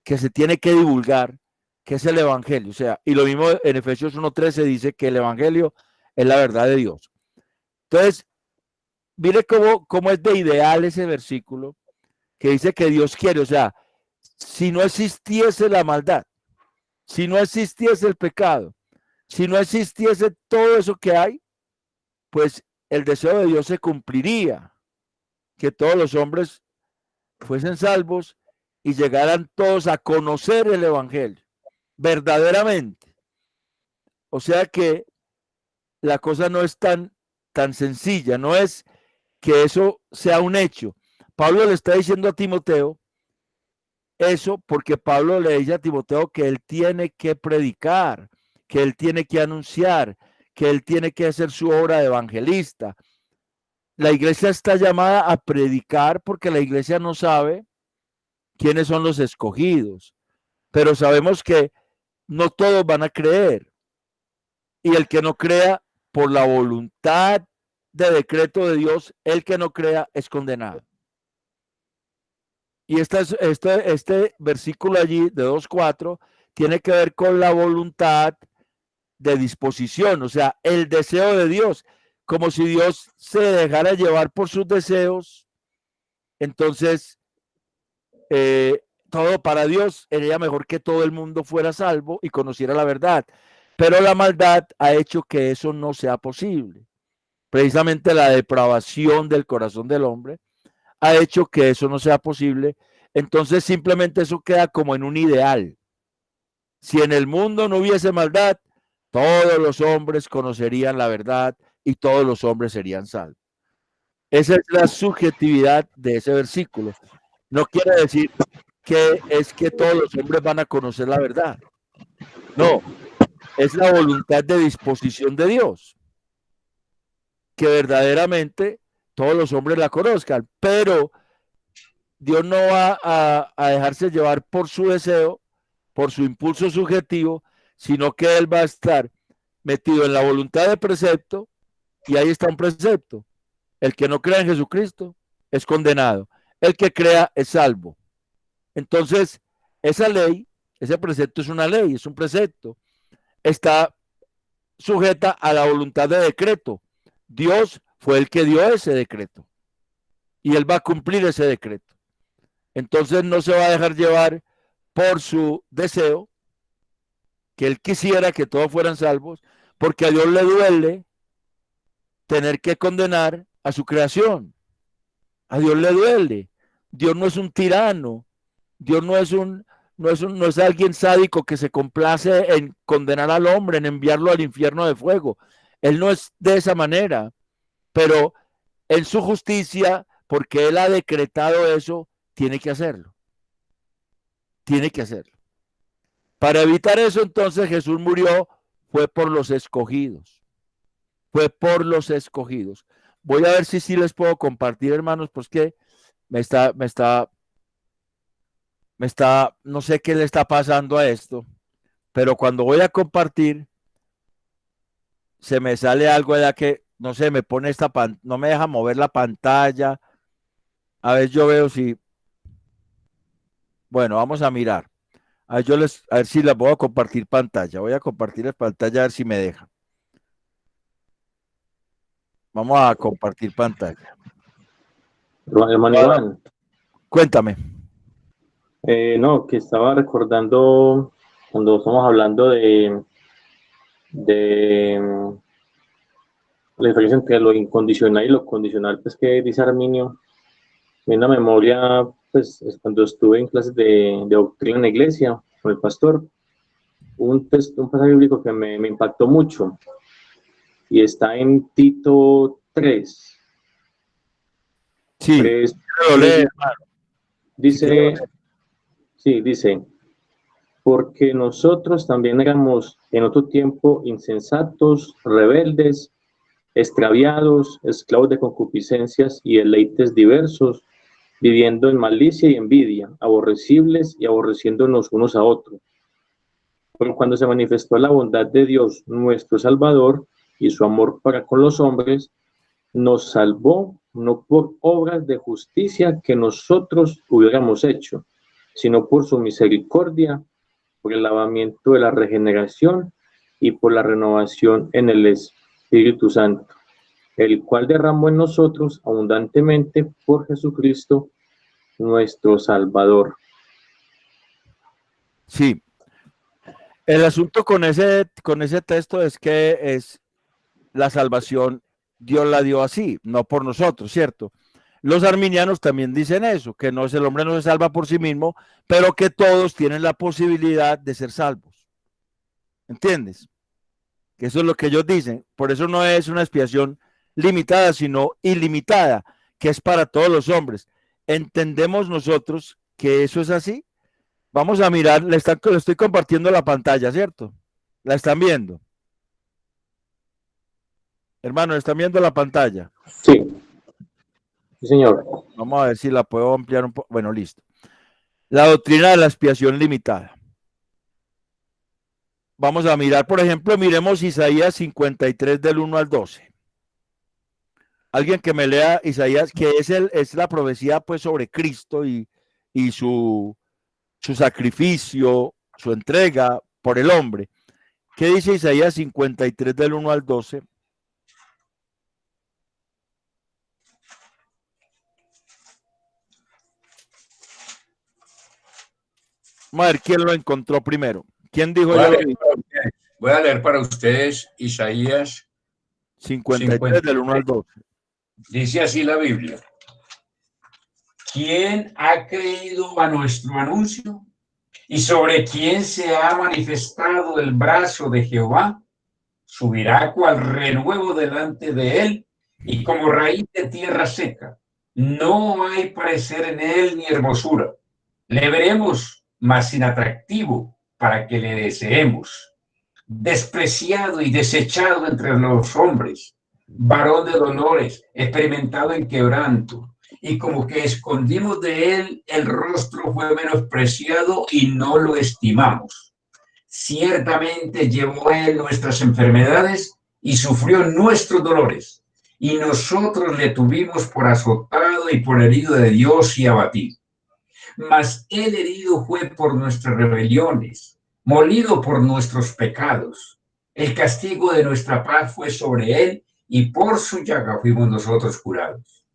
que se tiene que divulgar, que es el evangelio. O sea, y lo mismo en Efesios 1:13 dice que el evangelio es la verdad de Dios. Entonces, mire cómo es de ideal ese versículo que dice que Dios quiere. O sea, si no existiese la maldad, si no existiese el pecado, si no existiese todo eso que hay, pues el deseo de Dios se cumpliría, que todos los hombres fuesen salvos y llegaran todos a conocer el evangelio verdaderamente. O sea que la cosa no es tan sencilla, no es que eso sea un hecho. Pablo le está diciendo a Timoteo eso porque Pablo le dice a Timoteo que él tiene que predicar, que él tiene que anunciar, que él tiene que hacer su obra de evangelista. La iglesia está llamada a predicar porque la iglesia no sabe quiénes son los escogidos, pero sabemos que no todos van a creer. Y el que no crea por la voluntad de decreto de Dios, el que no crea es condenado. Y este versículo allí de 2:4 tiene que ver con la voluntad de disposición, o sea, el deseo de Dios, como si Dios se dejara llevar por sus deseos. Entonces, todo para Dios sería mejor que todo el mundo fuera salvo y conociera la verdad. Pero la maldad ha hecho que eso no sea posible. Precisamente la depravación del corazón del hombre ha hecho que eso no sea posible. Entonces simplemente eso queda como en un ideal. Si en el mundo no hubiese maldad, todos los hombres conocerían la verdad y todos los hombres serían salvos. Esa es la subjetividad de ese versículo. No quiere decir que es que todos los hombres van a conocer la verdad. No, es la voluntad de disposición de Dios, que verdaderamente todos los hombres la conozcan, pero Dios no va a dejarse llevar por su deseo, por su impulso subjetivo, sino que Él va a estar metido en la voluntad de precepto, y ahí está un precepto. El que no crea en Jesucristo es condenado. El que crea es salvo. Entonces, esa ley, ese precepto es una ley, es un precepto. Está sujeta a la voluntad de decreto. Dios fue el que dio ese decreto y Él va a cumplir ese decreto. Entonces no se va a dejar llevar por su deseo, que Él quisiera que todos fueran salvos, porque a Dios le duele tener que condenar a su creación. A Dios le duele. Dios no es un tirano. Dios no es alguien sádico que se complace en condenar al hombre, en enviarlo al infierno de fuego. Él no es de esa manera, pero en su justicia, porque Él ha decretado eso, tiene que hacerlo. Tiene que hacerlo. Para evitar eso, entonces Jesús murió, fue por los escogidos. Fue por los escogidos. Voy a ver si sí les puedo compartir, hermanos, pues que no sé qué le está pasando a esto, pero cuando voy a compartir, se me sale algo allá que, no sé, me pone no me deja mover la pantalla. A ver, yo veo si, bueno, vamos a mirar. A ver si la puedo compartir pantalla. Voy a compartir la pantalla a ver si me deja. Vamos a compartir pantalla. Hermano Iván, Cuéntame. no, que estaba recordando cuando estamos hablando de la diferencia entre lo incondicional y lo condicional, pues que dice Arminio, en una memoria, pues cuando estuve en clases de doctrina en la iglesia con el pastor, un pasaje bíblico que me impactó mucho y está en Tito 3. Sí, 3, lo lee, hermano. dice, sí, dice, porque nosotros también éramos en otro tiempo insensatos, rebeldes, extraviados, esclavos de concupiscencias y deleites diversos, viviendo en malicia y envidia, aborrecibles y aborreciéndonos unos a otros. Pero cuando se manifestó la bondad de Dios, nuestro Salvador, y su amor para con los hombres, nos salvó no por obras de justicia que nosotros hubiéramos hecho, sino por su misericordia, por el lavamiento de la regeneración y por la renovación en el Espíritu Santo, el cual derramó en nosotros abundantemente por Jesucristo, nuestro Salvador. Sí, el asunto con ese texto es que es la salvación, Dios la dio así, no por nosotros, ¿cierto? Los arminianos también dicen eso, que no es el hombre no se salva por sí mismo, pero que todos tienen la posibilidad de ser salvos. ¿Entiendes? Que eso es lo que ellos dicen. Por eso no es una expiación limitada, sino ilimitada, que es para todos los hombres. ¿Entendemos nosotros que eso es así? Vamos a mirar, le estoy compartiendo la pantalla, ¿cierto? ¿La están viendo? Hermano, ¿están viendo la pantalla? Sí, sí, señor. Vamos a ver si la puedo ampliar un poco. Bueno, listo. La doctrina de la expiación limitada. Vamos a mirar, por ejemplo, miremos Isaías 53 del 1 al 12. Alguien que me lea Isaías, que es la profecía pues sobre Cristo y su sacrificio, su entrega por el hombre. ¿Qué dice Isaías 53 del 1 al 12? Vamos a ver quién lo encontró primero. ¿Quién dijo yo? Voy a leer para ustedes Isaías 53 del 1 al 12. Dice así la Biblia. ¿Quién ha creído a nuestro anuncio? ¿Y sobre quién se ha manifestado el brazo de Jehová? Subirá cual renuevo delante de él y como raíz de tierra seca. No hay parecer en él ni hermosura. Le veremos, mas sin atractivo, para que le deseemos. Despreciado y desechado entre los hombres, varón de dolores, experimentado en quebranto, y como que escondimos de él el rostro, fue menospreciado y no lo estimamos. Ciertamente llevó él nuestras enfermedades y sufrió nuestros dolores, y nosotros le tuvimos por azotado y por herido de Dios y abatido. Mas él herido fue por nuestras rebeliones, molido por nuestros pecados. El castigo de nuestra paz fue sobre él, y por su llaga fuimos nosotros curados.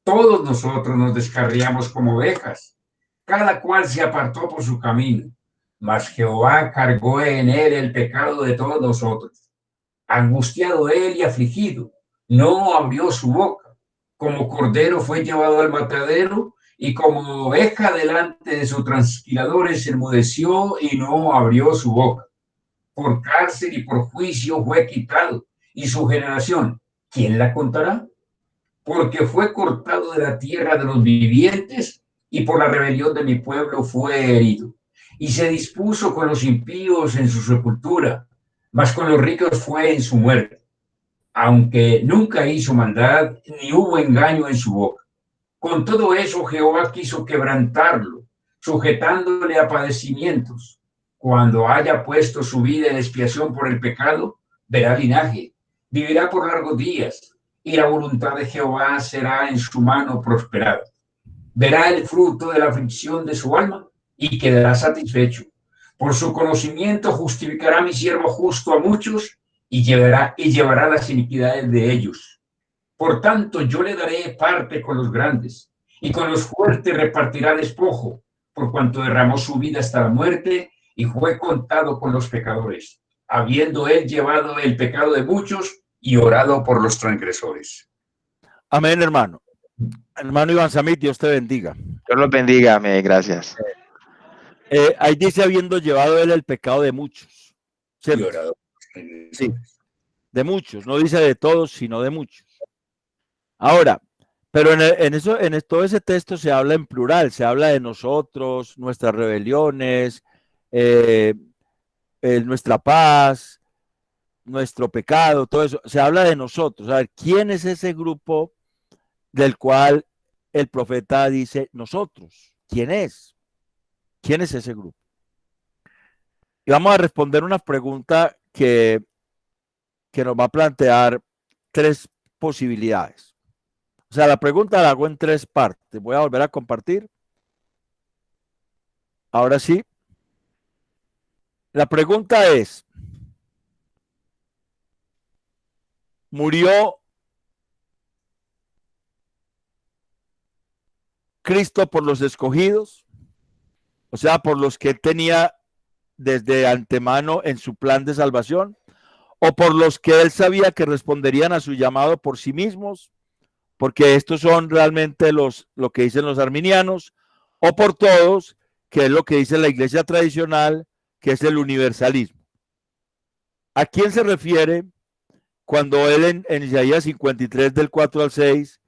Todos nosotros nos descarriamos como ovejas, cada cual se apartó por su camino, mas Jehová cargó en él el pecado de todos nosotros. Angustiado él y afligido, no abrió su boca. Como cordero fue llevado al matadero, y como oveja delante de sus transquiladores se enmudeció y no abrió su boca. Por cárcel y por juicio fue quitado, y su generación, ¿quién la contará? Porque fue cortado de la tierra de los vivientes, y por la rebelión de mi pueblo fue herido. Y se dispuso con los impíos en su sepultura, mas con los ricos fue en su muerte. Aunque nunca hizo maldad, ni hubo engaño en su boca. Con todo eso Jehová quiso quebrantarlo, sujetándole a padecimientos. Cuando haya puesto su vida en expiación por el pecado, verá linaje, vivirá por largos días, y la voluntad de Jehová será en su mano prosperada. Verá el fruto de la aflicción de su alma y quedará satisfecho. Por su conocimiento justificará mi siervo justo a muchos y llevará las iniquidades de ellos. Por tanto, yo le daré parte con los grandes, y con los fuertes repartirá despojo, por cuanto derramó su vida hasta la muerte y fue contado con los pecadores, habiendo él llevado el pecado de muchos y orado por los transgresores. Amén, hermano. Hermano Iván Samit, Dios te bendiga. Dios los bendiga, amén, gracias. Ahí dice, habiendo llevado él el pecado de muchos. ¿cierto? Y oradores. Sí, de muchos, no dice de todos, sino de muchos. Ahora, pero en todo ese texto se habla en plural, se habla de nosotros, nuestras rebeliones, eh, nuestra paz, nuestro pecado, todo eso, se habla de nosotros. A ver, ¿quién es ese grupo del cual el profeta dice nosotros? ¿Quién es? ¿Quién es ese grupo? Y vamos a responder una pregunta que nos va a plantear tres posibilidades. O sea, la pregunta la hago en tres partes. Voy a volver a compartir. Ahora sí. La pregunta es, ¿murió Cristo por los escogidos? O sea, por los que él tenía desde antemano en su plan de salvación, o por los que él sabía que responderían a su llamado por sí mismos, porque estos son realmente lo que dicen los arminianos, o por todos, que es lo que dice la iglesia tradicional, que es el universalismo. ¿A quién se refiere cuando él en Isaías 53 del 4 al 6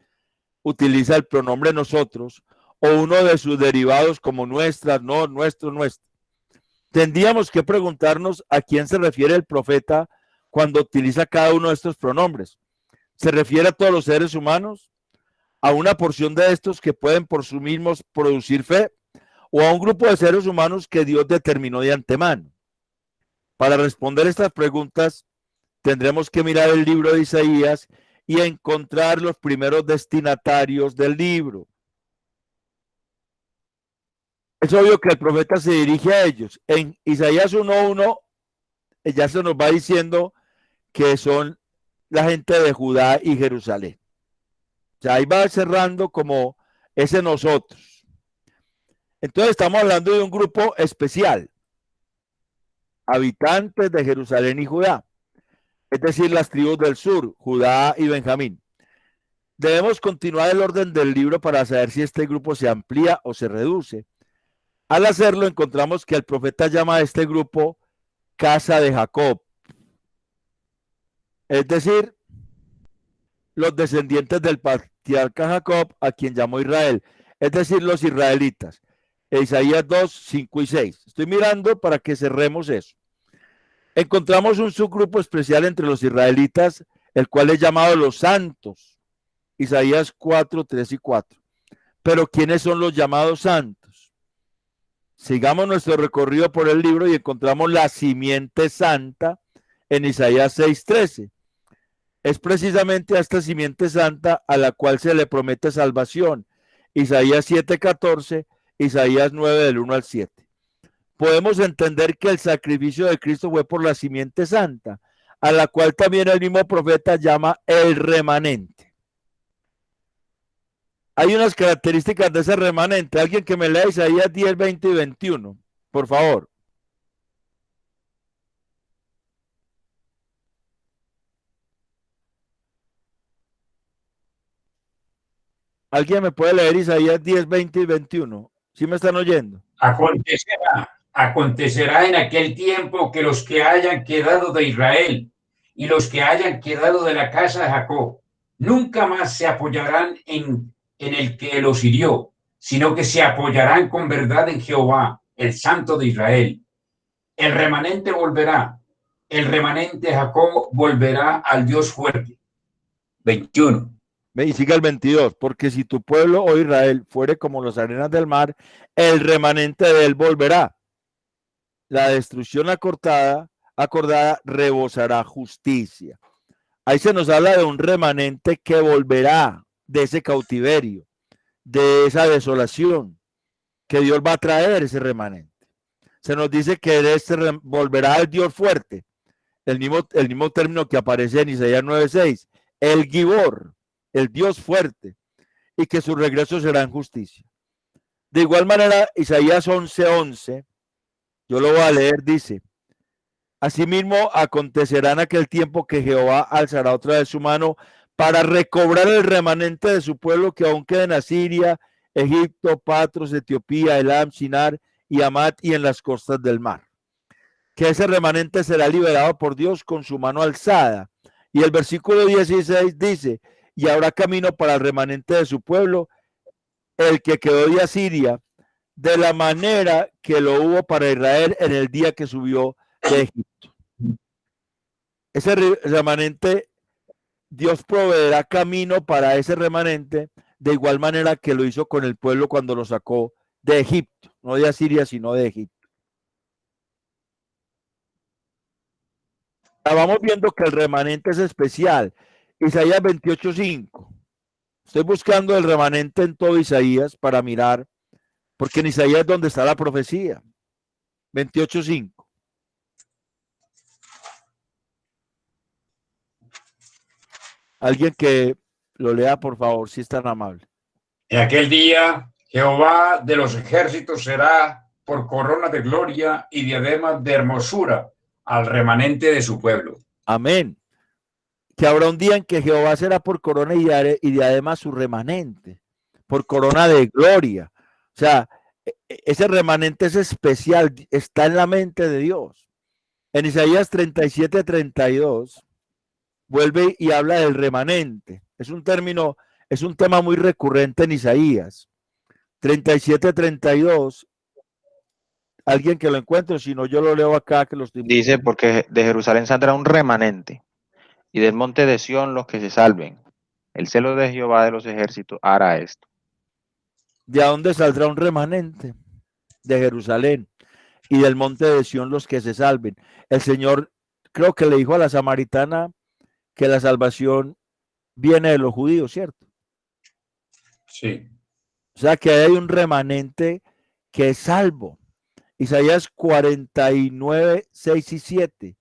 utiliza el pronombre nosotros o uno de sus derivados como nuestras, no, nuestro? Tendríamos que preguntarnos a quién se refiere el profeta cuando utiliza cada uno de estos pronombres. ¿Se refiere a todos los seres humanos? ¿A una porción de estos que pueden por sí mismos producir fe? ¿O a un grupo de seres humanos que Dios determinó de antemano? Para responder estas preguntas, tendremos que mirar el libro de Isaías y encontrar los primeros destinatarios del libro. Es obvio que el profeta se dirige a ellos. En Isaías 1:1 ya se nos va diciendo que son la gente de Judá y Jerusalén. O sea, ahí va cerrando como ese nosotros. Entonces estamos hablando de un grupo especial, habitantes de Jerusalén y Judá, es decir, las tribus del sur, Judá y Benjamín. Debemos continuar el orden del libro para saber si este grupo se amplía o se reduce. Al hacerlo, encontramos que el profeta llama a este grupo casa de Jacob, es decir, los descendientes del patriarca Jacob, a quien llamó Israel, es decir, los israelitas. Isaías 2, 5 y 6. Estoy mirando para que cerremos eso. Encontramos un subgrupo especial entre los israelitas, el cual es llamado los santos. Isaías 4, 3 y 4. Pero ¿quiénes son los llamados santos? Sigamos nuestro recorrido por el libro y encontramos la simiente santa en Isaías 6, 13. Es precisamente a esta simiente santa a la cual se le promete salvación. Isaías 7, 14, Isaías 9 del 1 al 7. Podemos entender que el sacrificio de Cristo fue por la simiente santa, a la cual también el mismo profeta llama el remanente. Hay unas características de ese remanente. Alguien que me lea Isaías 10, 20 y 21, por favor. ¿Alguien me puede leer Isaías 10, 20 y 21? ¿Sí me están oyendo? Acontecerá en aquel tiempo que los que hayan quedado de Israel y los que hayan quedado de la casa de Jacob nunca más se apoyarán en el que los hirió, sino que se apoyarán con verdad en Jehová, el Santo de Israel. El remanente volverá, el remanente de Jacob volverá al Dios fuerte. 21. Y sigue el 22, porque si tu pueblo, oh Israel, fuere como las arenas del mar, el remanente de él volverá. La destrucción acordada rebosará justicia. Ahí se nos habla de un remanente que volverá de ese cautiverio, de esa desolación, que Dios va a traer ese remanente. Se nos dice que de este volverá al Dios fuerte, el mismo término que aparece en Isaías 9:6, el Gibor, el Dios fuerte, y que su regreso será en justicia. De igual manera, Isaías 11:11, yo lo voy a leer, dice: asimismo acontecerá en aquel tiempo que Jehová alzará otra vez su mano para recobrar el remanente de su pueblo que aún queda en Asiria, Egipto, Patros, Etiopía, Elam, Sinar y Amat y en las costas del mar. que ese remanente será liberado por Dios con su mano alzada. Y el versículo 16 dice, y habrá camino para el remanente de su pueblo, el que quedó de Asiria, de la manera que lo hubo para Israel en el día que subió de Egipto. Ese remanente, Dios proveerá camino para ese remanente de igual manera que lo hizo con el pueblo cuando lo sacó de Egipto, no de Asiria, sino de Egipto. Vamos viendo que el remanente es especial. Isaías 28:5. Estoy buscando el remanente en todo Isaías para mirar, porque en Isaías es donde está la profecía. 28:5. Alguien que lo lea, por favor, si es tan amable. En aquel día, Jehová de los ejércitos será por corona de gloria y diadema de hermosura al remanente de su pueblo. Amén. Que habrá un día en que Jehová será por corona y diadema su remanente, por corona de gloria. O sea, ese remanente es especial, está en la mente de Dios. En Isaías 37:32 vuelve y habla del remanente. Es un término, es un tema muy recurrente en Isaías 37:32. Alguien que lo encuentre, si no yo lo leo acá que lo estoy buscando. Dice, porque de Jerusalén saldrá un remanente y del monte de Sión los que se salven. El celo de Jehová de los ejércitos hará esto. ¿De dónde saldrá un remanente? De Jerusalén y del monte de Sión los que se salven. El Señor creo que le dijo a la samaritana que la salvación viene de los judíos, ¿cierto? Sí. O sea que hay un remanente que es salvo. Isaías 49:6-7.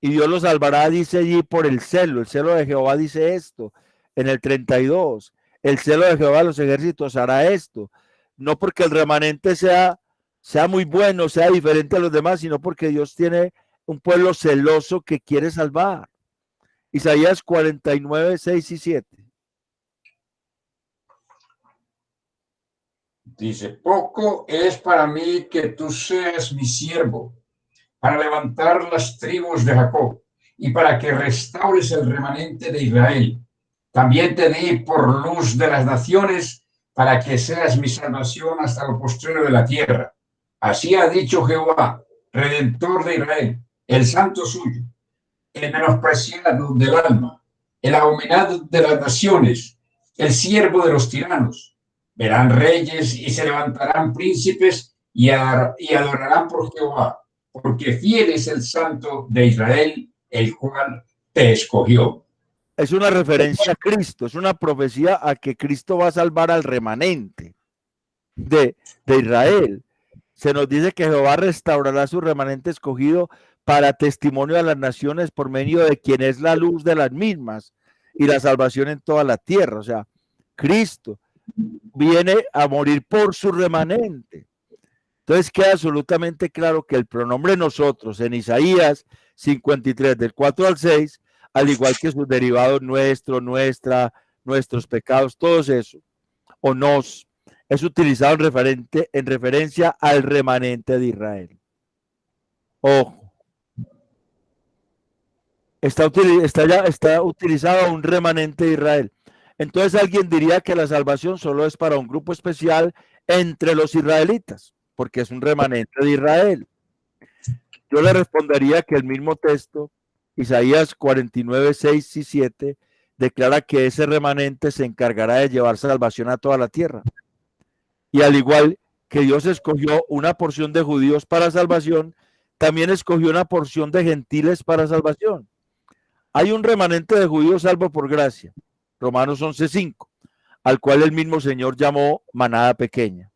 Y Dios los salvará, dice allí, por el celo. El celo de Jehová dice esto. En el 32. El celo de Jehová de los ejércitos hará esto. No porque el remanente sea muy bueno, sea diferente a los demás, sino porque Dios tiene un pueblo celoso que quiere salvar. Isaías 49:6-7. Dice, poco es para mí que tú seas mi siervo, para levantar las tribus de Jacob y para que restaures el remanente de Israel. También te di por luz de las naciones, para que seas mi salvación hasta lo postrero de la tierra. Así ha dicho Jehová, Redentor de Israel, el santo suyo, el menospreciado del alma, el abominado de las naciones, el siervo de los tiranos. Verán reyes y se levantarán príncipes y adorarán por Jehová, porque fiel es el santo de Israel, el cual te escogió. Es una referencia a Cristo, es una profecía a que Cristo va a salvar al remanente de Israel. Se nos dice que Jehová restaurará su remanente escogido para testimonio a las naciones por medio de quien es la luz de las mismas y la salvación en toda la tierra. O sea, Cristo viene a morir por su remanente. Entonces queda absolutamente claro que el pronombre nosotros en Isaías 53 del 4 al 6, al igual que sus derivados nuestro, nuestra, nuestros pecados, todo eso, o nos, es utilizado en referencia al remanente de Israel. Ojo, está utilizado un remanente de Israel. Entonces alguien diría que la salvación solo es para un grupo especial entre los israelitas, porque es un remanente de Israel. Yo le respondería que el mismo texto, Isaías 49:6-7, declara que ese remanente se encargará de llevar salvación a toda la tierra. Y al igual que Dios escogió una porción de judíos para salvación, también escogió una porción de gentiles para salvación. Hay un remanente de judíos salvo por gracia, Romanos 11:5, al cual el mismo Señor llamó manada pequeña.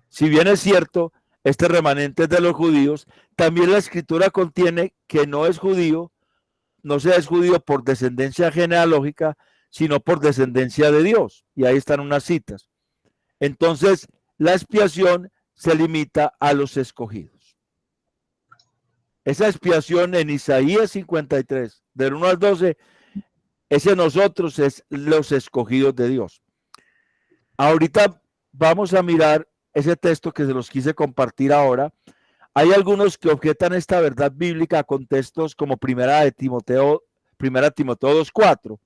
Si bien es cierto, este remanente es de los judíos, también la escritura contiene que no es judío, no se es judío por descendencia genealógica, sino por descendencia de Dios. Y ahí están unas citas. Entonces, la expiación se limita a los escogidos. Esa expiación en Isaías 53, del 1 al 12, ese nosotros es los escogidos de Dios. Ahorita vamos a mirar ese texto que se los quise compartir ahora, Hay algunos que objetan esta verdad bíblica con textos como Primera Timoteo 2:4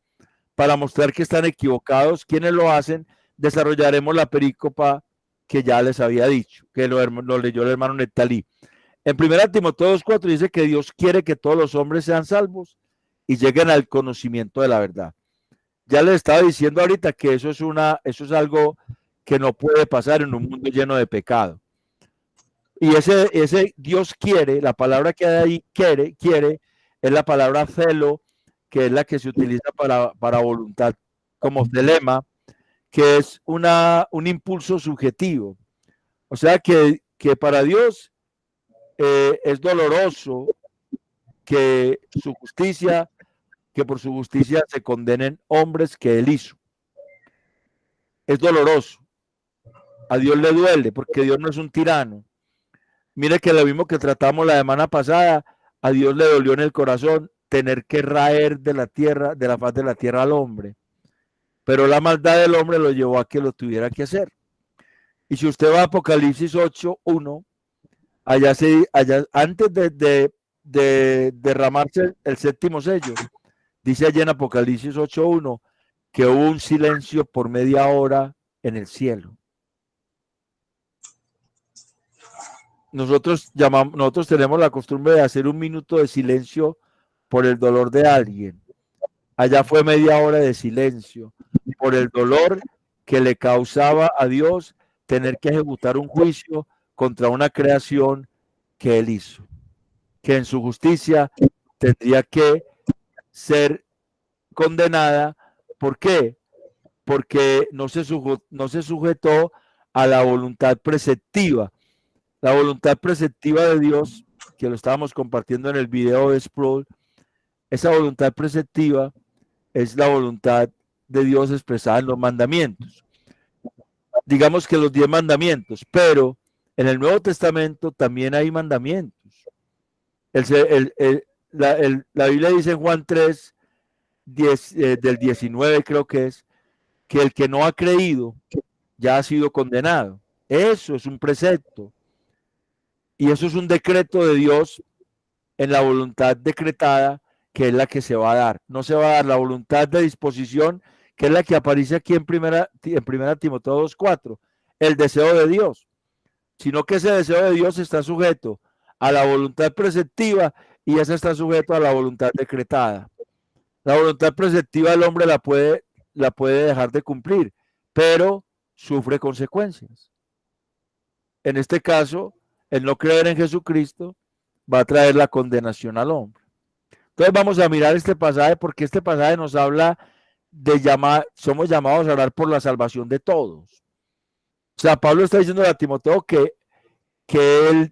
para mostrar que están equivocados. Quienes lo hacen, desarrollaremos la perícopa que ya les había dicho, que lo leyó el hermano Neptalí. En 1 Timoteo 2:4 dice que Dios quiere que todos los hombres sean salvos y lleguen al conocimiento de la verdad. Ya les estaba diciendo ahorita que eso es algo que no puede pasar en un mundo lleno de pecado. Y ese Dios quiere, la palabra que hay ahí, quiere, es la palabra celo, que es la que se utiliza para voluntad, como telema, que es un impulso subjetivo. O sea que para Dios es doloroso que por su justicia se condenen hombres que él hizo. Es doloroso. A Dios le duele porque Dios no es un tirano. Mire que lo mismo que tratamos la semana pasada, a Dios le dolió en el corazón tener que raer de la tierra, de la faz de la tierra al hombre. Pero la maldad del hombre lo llevó a que lo tuviera que hacer. Y si usted va a Apocalipsis 8:1, allá antes de derramarse el séptimo sello, dice allí en Apocalipsis 8:1 que hubo un silencio por media hora en el cielo. Nosotros tenemos la costumbre de hacer un minuto de silencio por el dolor de alguien. Allá fue media hora de silencio por el dolor que le causaba a Dios tener que ejecutar un juicio contra una creación que él hizo, que en su justicia tendría que ser condenada. ¿Por qué? Porque no se sujetó a la voluntad preceptiva. La voluntad preceptiva de Dios, que lo estábamos compartiendo en el video de Sproul, esa voluntad preceptiva es la voluntad de Dios expresada en los mandamientos. Digamos que los 10 mandamientos, pero en el Nuevo Testamento también hay mandamientos. La Biblia dice en Juan 3, del 19 creo que es, que el que no ha creído ya ha sido condenado. Eso es un precepto. Y eso es un decreto de Dios en la voluntad decretada, que es la que se va a dar. No se va a dar la voluntad de disposición, que es la que aparece aquí en primera Timoteo 2:4, el deseo de Dios, sino que ese deseo de Dios está sujeto a la voluntad preceptiva y esa está sujeto a la voluntad decretada. La voluntad preceptiva el hombre la puede dejar de cumplir, pero sufre consecuencias. En este caso, el no creer en Jesucristo va a traer la condenación al hombre. Entonces vamos a mirar este pasaje, porque este pasaje nos habla de somos llamados a orar por la salvación de todos. O sea, Pablo está diciendo a Timoteo que él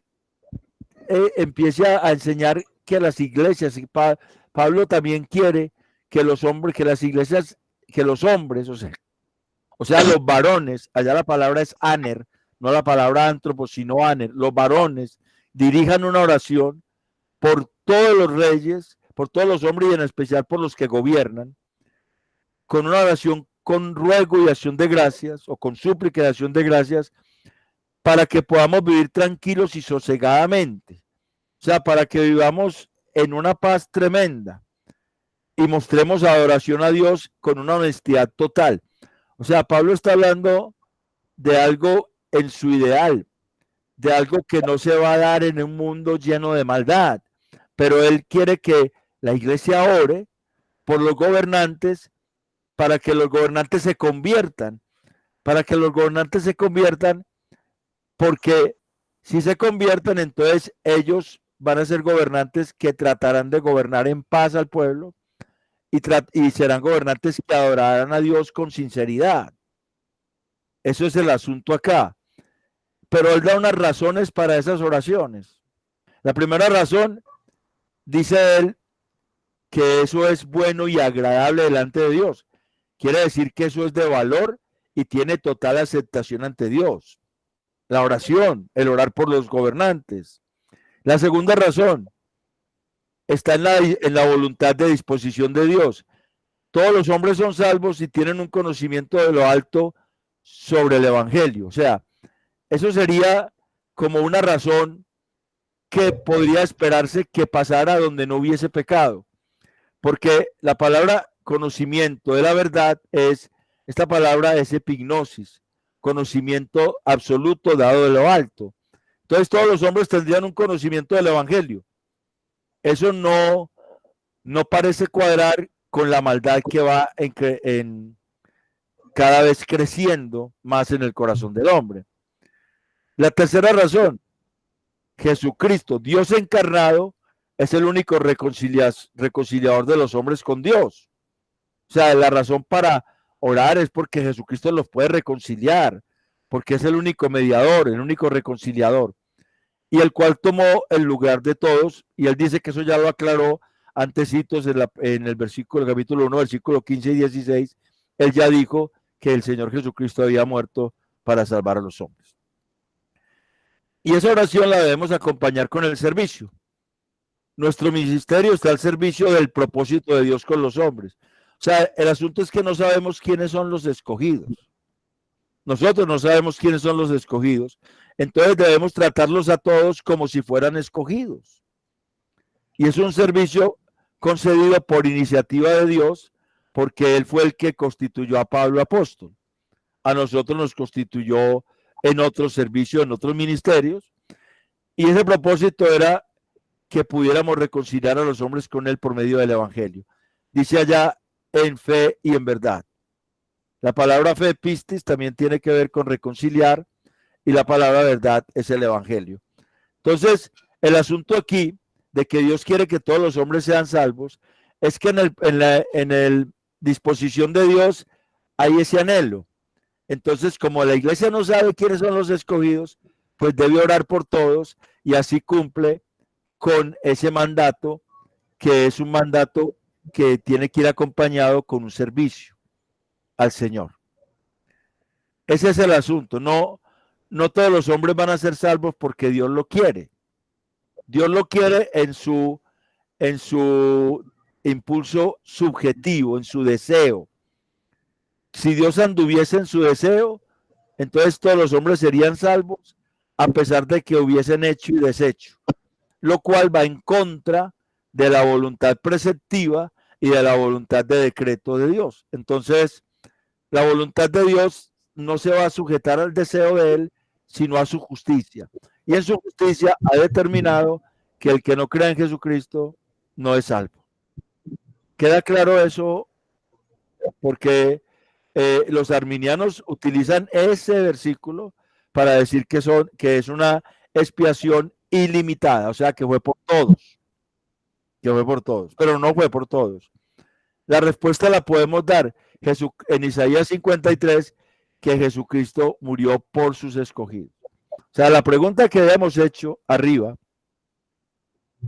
empiece a enseñar que las iglesias, y Pablo también quiere que los hombres, que las iglesias, que los hombres, o sea, los varones, allá la palabra es aner, no la palabra antropos, sino aner, los varones dirijan una oración por todos los reyes, por todos los hombres y en especial por los que gobiernan, con una oración con ruego y acción de gracias, o con súplica y acción de gracias, para que podamos vivir tranquilos y sosegadamente. O sea, para que vivamos en una paz tremenda y mostremos adoración a Dios con una honestidad total. O sea, Pablo está hablando de algo en su ideal, de algo que no se va a dar en un mundo lleno de maldad, pero él quiere que la iglesia ore por los gobernantes para que los gobernantes se conviertan, porque si se convierten, entonces ellos van a ser gobernantes que tratarán de gobernar en paz al pueblo y serán gobernantes que adorarán a Dios con sinceridad. Eso es el asunto acá. Pero él da unas razones para esas oraciones. La primera razón, dice él, que eso es bueno y agradable delante de Dios. Quiere decir que eso es de valor y tiene total aceptación ante Dios. La oración, el orar por los gobernantes. La segunda razón está en la voluntad de disposición de Dios. Todos los hombres son salvos y tienen un conocimiento de lo alto sobre el evangelio. O sea, eso sería como una razón que podría esperarse que pasara donde no hubiese pecado. Porque la palabra conocimiento de la verdad esta palabra es epignosis, conocimiento absoluto dado de lo alto. Entonces todos los hombres tendrían un conocimiento del evangelio. Eso no parece cuadrar con la maldad que va en cada vez creciendo más en el corazón del hombre. La tercera razón, Jesucristo, Dios encarnado, es el único reconciliador de los hombres con Dios. O sea, la razón para orar es porque Jesucristo los puede reconciliar, porque es el único mediador, el único reconciliador, y el cual tomó el lugar de todos, y él dice que eso ya lo aclaró antecitos en el capítulo 1, versículo 15 y 16, él ya dijo que el Señor Jesucristo había muerto para salvar a los hombres. Y esa oración la debemos acompañar con el servicio. Nuestro ministerio está al servicio del propósito de Dios con los hombres. O sea, el asunto es que no sabemos quiénes son los escogidos. Nosotros no sabemos quiénes son los escogidos. Entonces debemos tratarlos a todos como si fueran escogidos. Y es un servicio concedido por iniciativa de Dios, porque Él fue el que constituyó a Pablo apóstol. A nosotros nos constituyó en otros servicios, en otros ministerios. Y ese propósito era que pudiéramos reconciliar a los hombres con Él por medio del evangelio. Dice allá, en fe y en verdad. La palabra fe, pistis, también tiene que ver con reconciliar, y la palabra verdad es el evangelio. Entonces, el asunto aquí de que Dios quiere que todos los hombres sean salvos es que en la disposición de Dios hay ese anhelo. Entonces, como la iglesia no sabe quiénes son los escogidos, pues debe orar por todos, y así cumple con ese mandato, que es un mandato que tiene que ir acompañado con un servicio al Señor. Ese es el asunto. No todos los hombres van a ser salvos porque Dios lo quiere. Dios lo quiere en su impulso subjetivo, en su deseo. Si Dios anduviese en su deseo, entonces todos los hombres serían salvos, a pesar de que hubiesen hecho y deshecho, lo cual va en contra de la voluntad preceptiva y de la voluntad de decreto de Dios. Entonces, la voluntad de Dios no se va a sujetar al deseo de Él, sino a su justicia. Y en su justicia ha determinado que el que no crea en Jesucristo no es salvo. ¿Queda claro eso? Porque los arminianos utilizan ese versículo para decir que es una expiación ilimitada, o sea, que fue por todos. Pero no fue por todos. La respuesta la podemos dar en Isaías 53, que Jesucristo murió por sus escogidos. O sea, la pregunta que hemos hecho arriba,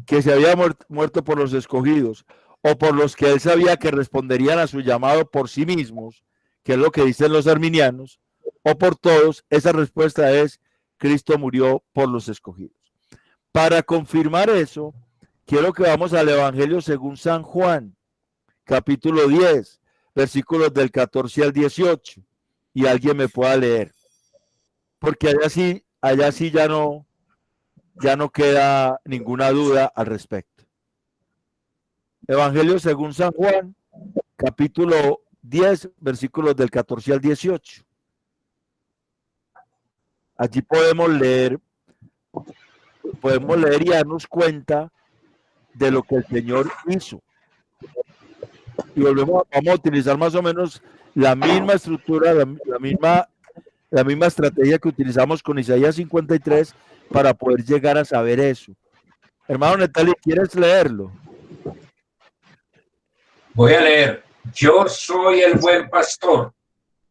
que se había muerto por los escogidos, o por los que él sabía que responderían a su llamado por sí mismos, que es lo que dicen los arminianos, o por todos, esa respuesta es: Cristo murió por los escogidos. Para confirmar eso, quiero que vamos al Evangelio según San Juan, capítulo 10, versículos del 14 al 18, y alguien me pueda leer, porque allá sí ya no queda ninguna duda al respecto. Evangelio según San Juan, capítulo 10, versículos del 14 al 18. Allí podemos leer y darnos cuenta de lo que el Señor hizo. Y vamos a utilizar más o menos la misma estructura, la misma estrategia que utilizamos con Isaías 53 para poder llegar a saber eso. Hermano Netali, ¿quieres leerlo? Voy a leer. Yo soy el buen pastor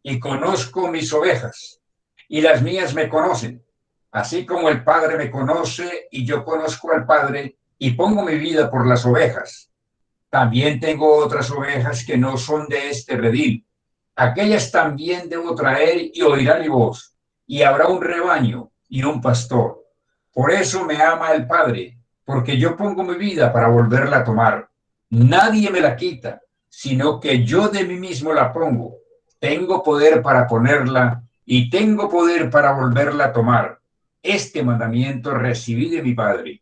y conozco mis ovejas, y las mías me conocen, así como el Padre me conoce y yo conozco al Padre y pongo mi vida por las ovejas. También tengo otras ovejas que no son de este redil. Aquellas también debo traer y oirán mi voz, y habrá un rebaño y un pastor. Por eso me ama el Padre, porque yo pongo mi vida para volverla a tomar. Nadie me la quita, sino que yo de mí mismo la pongo. Tengo poder para ponerla y tengo poder para volverla a tomar. Este mandamiento recibí de mi Padre.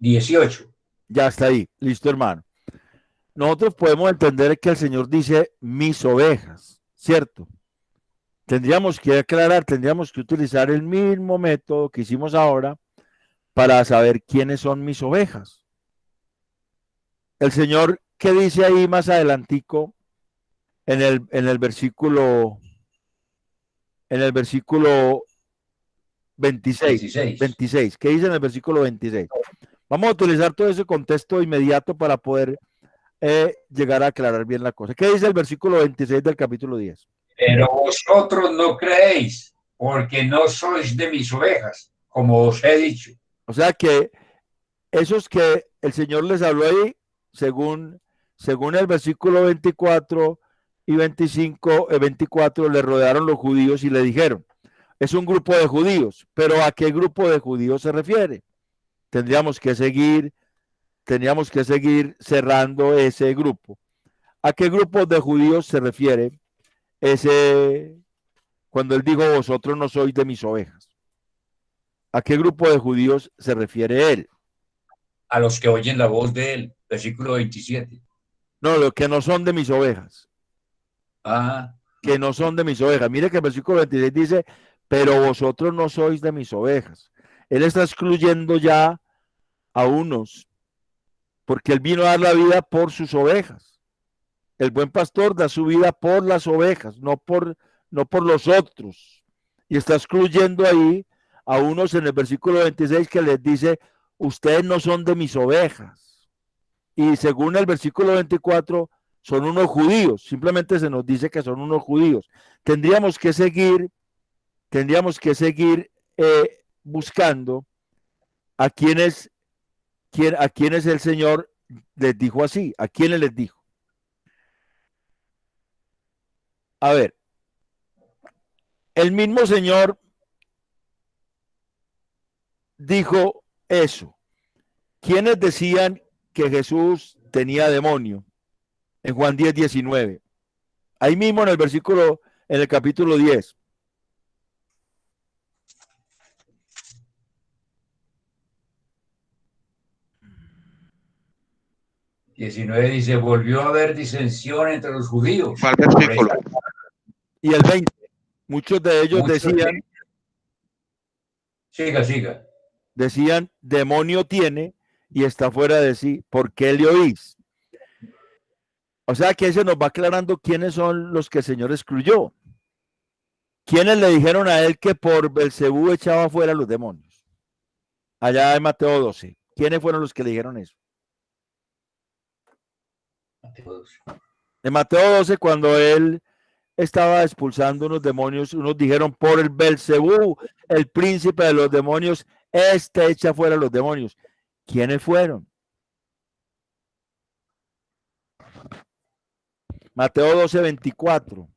18. Ya está ahí, listo, hermano. Nosotros podemos entender que el Señor dice mis ovejas, ¿cierto? Tendríamos que aclarar, tendríamos que utilizar el mismo método que hicimos ahora para saber quiénes son mis ovejas. El Señor, ¿qué dice ahí más adelantico en el versículo 26? ¿Qué dice en el versículo 26? Vamos a utilizar todo ese contexto inmediato para poder llegar a aclarar bien la cosa. ¿Qué dice el versículo 26 del capítulo 10? Pero vosotros no creéis, porque no sois de mis ovejas, como os he dicho. O sea que esos que el Señor les habló ahí, según el versículo 24 y 24, le rodearon los judíos y le dijeron, es un grupo de judíos, pero ¿a qué grupo de judíos se refiere? Tendríamos que seguir cerrando ese grupo. ¿A qué grupo de judíos se refiere cuando él dijo, vosotros no sois de mis ovejas? ¿A qué grupo de judíos se refiere él? A los que oyen la voz de él, versículo 27. No, los que no son de mis ovejas. Ah. Que no son de mis ovejas. Mire que el versículo 26 dice, pero vosotros no sois de mis ovejas. Él está excluyendo ya a unos, porque él vino a dar la vida por sus ovejas. El buen pastor da su vida por las ovejas, no por los otros. Y está excluyendo ahí a unos en el versículo 26 que les dice, ustedes no son de mis ovejas. Y según el versículo 24, son unos judíos. Simplemente se nos dice que son unos judíos. Tendríamos que seguir buscando a quienes el Señor les dijo así, a quienes les dijo. A ver, el mismo Señor dijo eso. ¿Quiénes decían que Jesús tenía demonio? En Juan 10, 19. Ahí mismo en el capítulo 10. Dice, volvió a haber disensión entre los judíos. ¿Cuál versículo? Y el 20. Muchos de ellos decían, siga. Decían, demonio tiene y está fuera de sí. ¿Por qué le oís? O sea que se nos va aclarando quiénes son los que el Señor excluyó. ¿Quiénes le dijeron a él que por Belcebú echaba fuera a los demonios? Allá en Mateo 12. ¿Quiénes fueron los que le dijeron eso? En Mateo 12, cuando él estaba expulsando unos demonios, unos dijeron, por el Belcebú, el príncipe de los demonios, echa fuera a los demonios. ¿Quiénes fueron? Mateo 12, 24.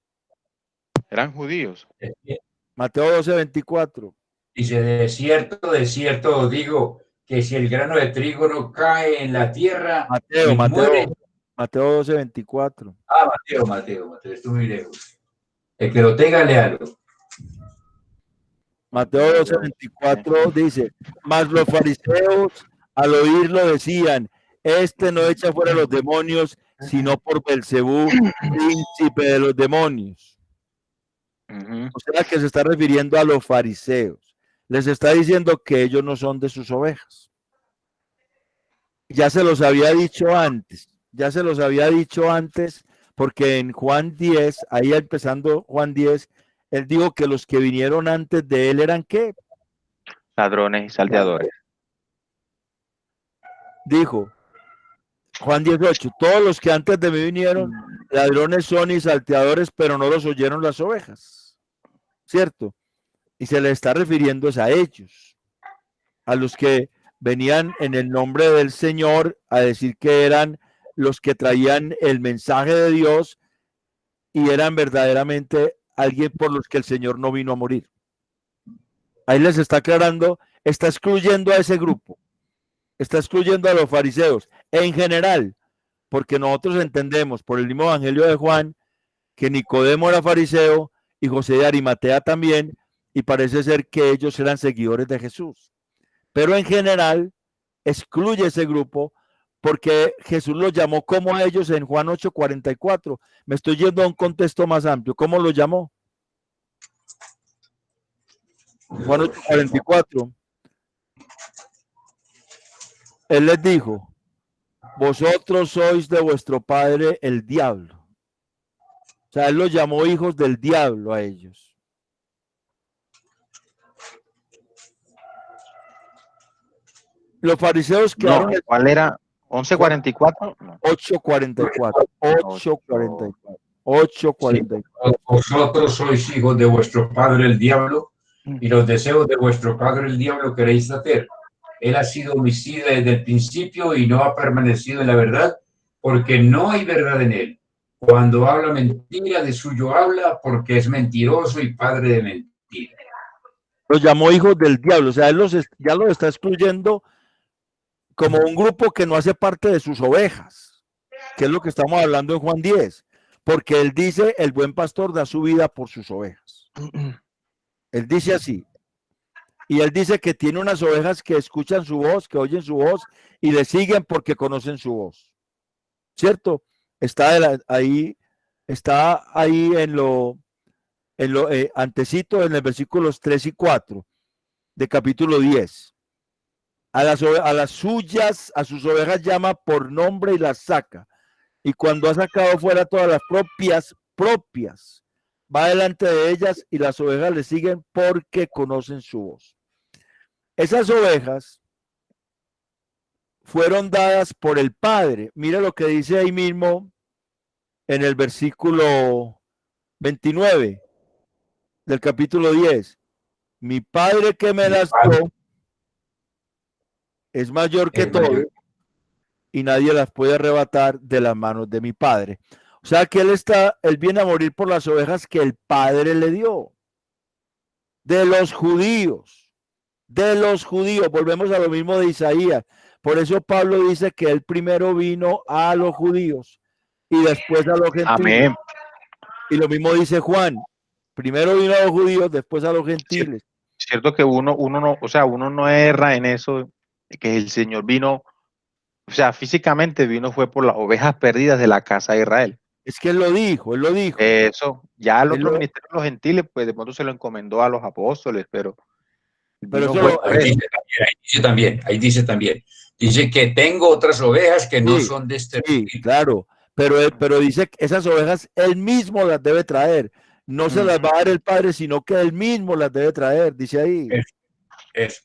Eran judíos. Mateo 12, 24. Dice, de cierto os digo, que si el grano de trigo no cae en la tierra, muere. Mateo 12, 24. Ah, Mateo, estoy muy lejos. El que lo tenga, léalo. Mateo 12, 24 dice, mas los fariseos al oírlo decían, no echa fuera los demonios, sino por Belcebú, príncipe de los demonios. O sea que se está refiriendo a los fariseos. Les está diciendo que ellos no son de sus ovejas. Ya se los había dicho antes. Porque en Juan 10, ahí empezando Juan 10, él dijo que los que vinieron antes de él eran ¿qué? Ladrones y salteadores. Dijo Juan 18, todos los que antes de mí vinieron, ladrones son y salteadores, pero no los oyeron las ovejas. ¿Cierto? Y se le está refiriendo a ellos, a los que venían en el nombre del Señor a decir que eran los que traían el mensaje de Dios y eran verdaderamente alguien por los que el Señor no vino a morir. Ahí les está aclarando, está excluyendo a ese grupo, está excluyendo a los fariseos en general, porque nosotros entendemos por el mismo Evangelio de Juan que Nicodemo era fariseo y José de Arimatea también, y parece ser que ellos eran seguidores de Jesús. Pero en general, excluye ese grupo porque Jesús los llamó como a ellos en Juan 8:44. Me estoy yendo a un contexto más amplio. ¿Cómo los llamó? Juan 8:44. Él les dijo, vosotros sois de vuestro padre el diablo. O sea, él los llamó hijos del diablo a ellos. Los fariseos quedaron... No, ¿cuál era? ¿11:44? No. 8:44. 8:44. Vosotros sois hijos de vuestro padre el diablo, y los deseos de vuestro padre el diablo queréis hacer. Él ha sido homicida desde el principio y no ha permanecido en la verdad, porque no hay verdad en él. Cuando habla mentira, de suyo habla, porque es mentiroso y padre de mentira. Los llamó hijos del diablo, o sea, él ya los está excluyendo como un grupo que no hace parte de sus ovejas, que es lo que estamos hablando en Juan 10, porque él dice, el buen pastor da su vida por sus ovejas. Él dice así, y él dice que tiene unas ovejas que escuchan su voz, que oyen su voz y le siguen porque conocen su voz. ¿Cierto? Está ahí en lo antecito, en el versículos 3 y 4 de capítulo 10. A sus ovejas llama por nombre y las saca. Y cuando ha sacado fuera todas las propias, va delante de ellas y las ovejas le siguen porque conocen su voz. Esas ovejas fueron dadas por el Padre. Mira lo que dice ahí mismo en el versículo 29 del capítulo 10. Mi Padre que me las dio es mayor que todo y nadie las puede arrebatar de las manos de mi Padre. O sea que él viene a morir por las ovejas que el Padre le dio. De los judíos. Volvemos a lo mismo de Isaías. Por eso Pablo dice que él primero vino a los judíos y después a los gentiles. Amén. Y lo mismo dice Juan. Primero vino a los judíos, después a los gentiles. Cierto que uno no erra en eso, que el Señor vino, o sea, físicamente vino fue por las ovejas perdidas de la casa de Israel. Es que él lo dijo. Eso, ya el otro ministerio de los gentiles, pues de pronto se lo encomendó a los apóstoles, pero eso ahí dice también. Dice que tengo otras ovejas que no son de este. Sí, claro, pero dice que esas ovejas él mismo las debe traer. No se las va a dar el Padre, sino que él mismo las debe traer, dice ahí. Eso.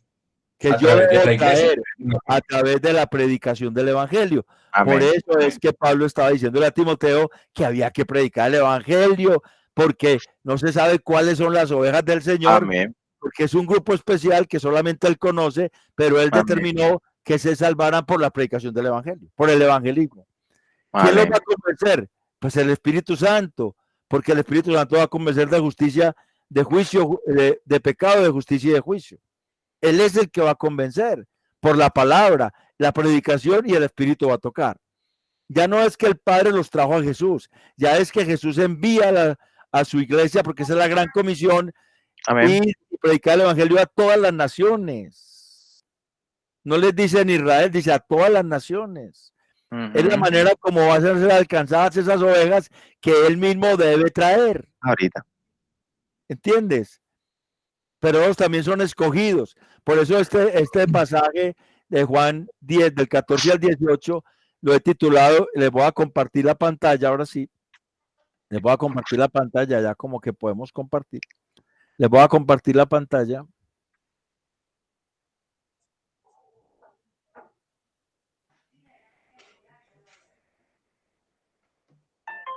Que yo debo traer a través de la predicación del Evangelio. Amén. Por eso es que Pablo estaba diciéndole a Timoteo que había que predicar el Evangelio, porque no se sabe cuáles son las ovejas del Señor. Amén. Porque es un grupo especial que solamente él conoce, pero él determinó que se salvaran por la predicación del Evangelio, por el evangelismo. ¿Quién los va a convencer? Pues el Espíritu Santo, porque el Espíritu Santo va a convencer de justicia, de juicio, de pecado, de justicia y de juicio. Él es el que va a convencer por la palabra, la predicación, y el Espíritu va a tocar. Ya no es que el Padre los trajo a Jesús, ya es que Jesús envía a su iglesia, porque esa es la gran comisión. Amén. Y predicar el Evangelio a todas las naciones. No les dice en Israel, dice a todas las naciones. Es la manera como van a ser alcanzadas esas ovejas que él mismo debe traer. Ahorita. ¿Entiendes? Pero ellos también son escogidos. Por eso este pasaje de Juan 10, del 14 al 18, lo he titulado, les voy a compartir la pantalla, ahora sí. Les voy a compartir la pantalla, ya como que podemos compartir. Les voy a compartir la pantalla.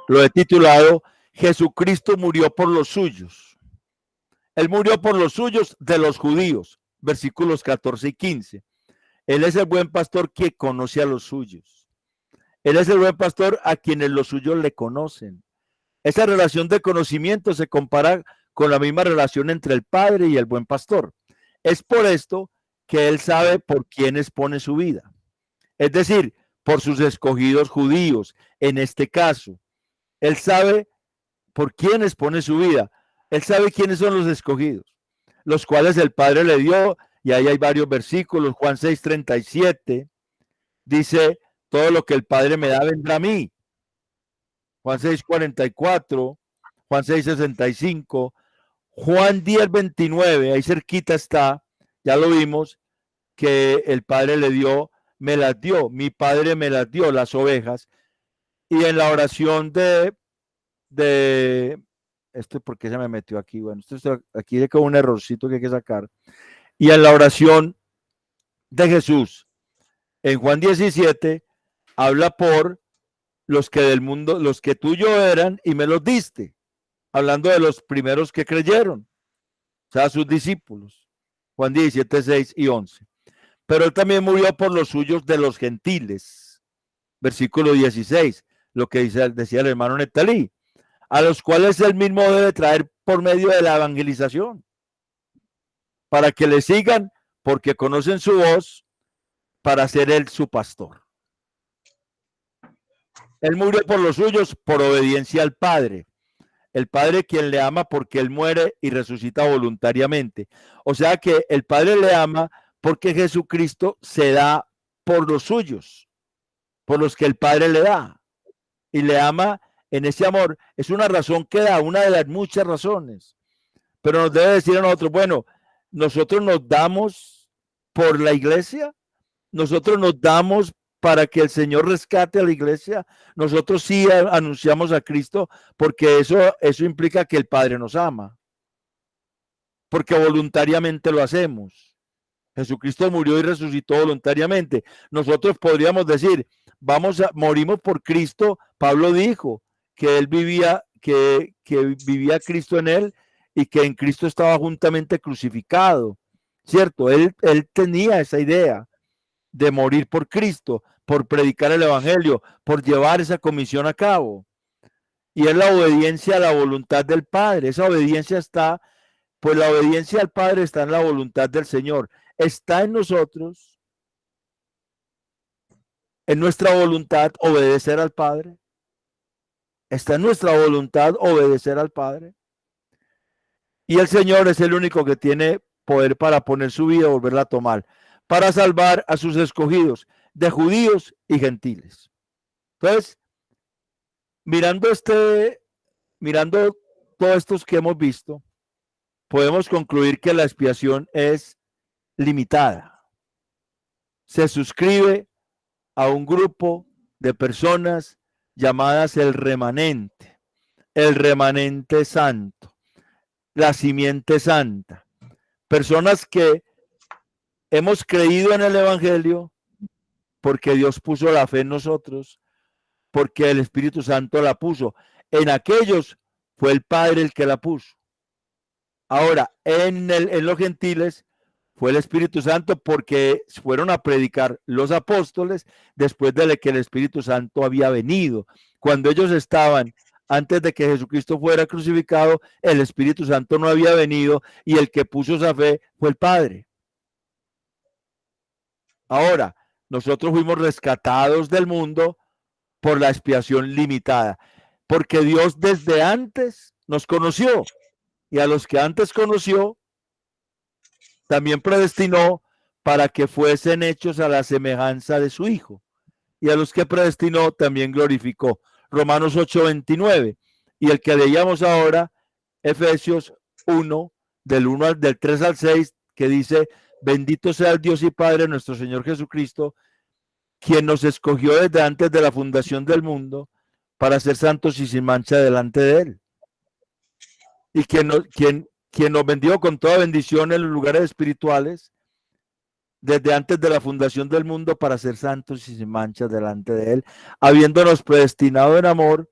Lo he titulado Jesucristo murió por los suyos. Él murió por los suyos de los judíos, versículos 14 y 15. Él es el buen pastor que conoce a los suyos. Él es el buen pastor a quienes los suyos le conocen. Esa relación de conocimiento se compara con la misma relación entre el Padre y el buen pastor. Es por esto que él sabe por quiénes pone su vida. Es decir, por sus escogidos judíos. En este caso, él sabe por quiénes pone su vida. Él sabe quiénes son los escogidos, los cuales el Padre le dio y ahí hay varios versículos. Juan 6:37 dice, todo lo que el Padre me da vendrá a mí. Juan 6:44, Juan 6:65, Juan 10:29, ahí cerquita está, ya lo vimos, que el Padre le dio, me las dio, mi Padre me las dio, las ovejas. Y en la oración de esto, ¿por qué se me metió aquí? Bueno, esto aquí hay como un errorcito que hay que sacar. Y en la oración de Jesús, en Juan 17, habla por los que del mundo, los que tuyo eran y me los diste, hablando de los primeros que creyeron, o sea, sus discípulos. Juan 17, 6 y 11. Pero él también murió por los suyos de los gentiles. Versículo 16, lo que decía el hermano Netalí, a los cuales él mismo debe traer por medio de la evangelización, para que le sigan, porque conocen su voz, para ser él su pastor. Él murió por los suyos por obediencia al Padre. El Padre quien le ama porque él muere y resucita voluntariamente. O sea que el Padre le ama porque Jesucristo se da por los suyos, por los que el Padre le da. Y le ama en ese amor. Es una razón que da, una de las muchas razones. Pero nos debe decir a nosotros, bueno, nosotros nos damos por la iglesia, nosotros nos damos para que el Señor rescate a la iglesia, nosotros sí anunciamos a Cristo, porque eso implica que el Padre nos ama, porque voluntariamente lo hacemos. Jesucristo murió y resucitó voluntariamente. Nosotros podríamos decir, morimos por Cristo. Pablo dijo que él vivía, que vivía Cristo en él y que en Cristo estaba juntamente crucificado, ¿cierto? Él tenía esa idea de morir por Cristo, por predicar el evangelio, por llevar esa comisión a cabo. Y es la obediencia a la voluntad del Padre. Esa obediencia está, pues la obediencia al Padre está en la voluntad del Señor. Está en nosotros, en nuestra voluntad, obedecer al Padre. Está en nuestra voluntad obedecer al Padre. Y el Señor es el único que tiene poder para poner su vida y volverla a tomar, para salvar a sus escogidos, de judíos y gentiles. Entonces, mirando todos estos que hemos visto, podemos concluir que la expiación es limitada. Se suscribe a un grupo de personas llamadas el remanente santo, la simiente santa, personas que hemos creído en el evangelio porque Dios puso la fe en nosotros, porque el Espíritu Santo la puso. En aquellos fue el Padre el que la puso. Ahora, en los gentiles fue el Espíritu Santo, porque fueron a predicar los apóstoles después de que el Espíritu Santo había venido. Cuando ellos estaban, antes de que Jesucristo fuera crucificado, el Espíritu Santo no había venido y el que puso esa fe fue el Padre. Ahora, nosotros fuimos rescatados del mundo por la expiación limitada, porque Dios desde antes nos conoció, y a los que antes conoció, también predestinó para que fuesen hechos a la semejanza de su Hijo, y a los que predestinó también glorificó. Romanos 8:29, y el que leíamos ahora, Efesios 1, del 3 al 6, que dice, bendito sea el Dios y Padre nuestro Señor Jesucristo, quien nos escogió desde antes de la fundación del mundo para ser santos y sin mancha delante de él. Y quien nos bendijo con toda bendición en los lugares espirituales desde antes de la fundación del mundo para ser santos y sin mancha delante de él, habiéndonos predestinado en amor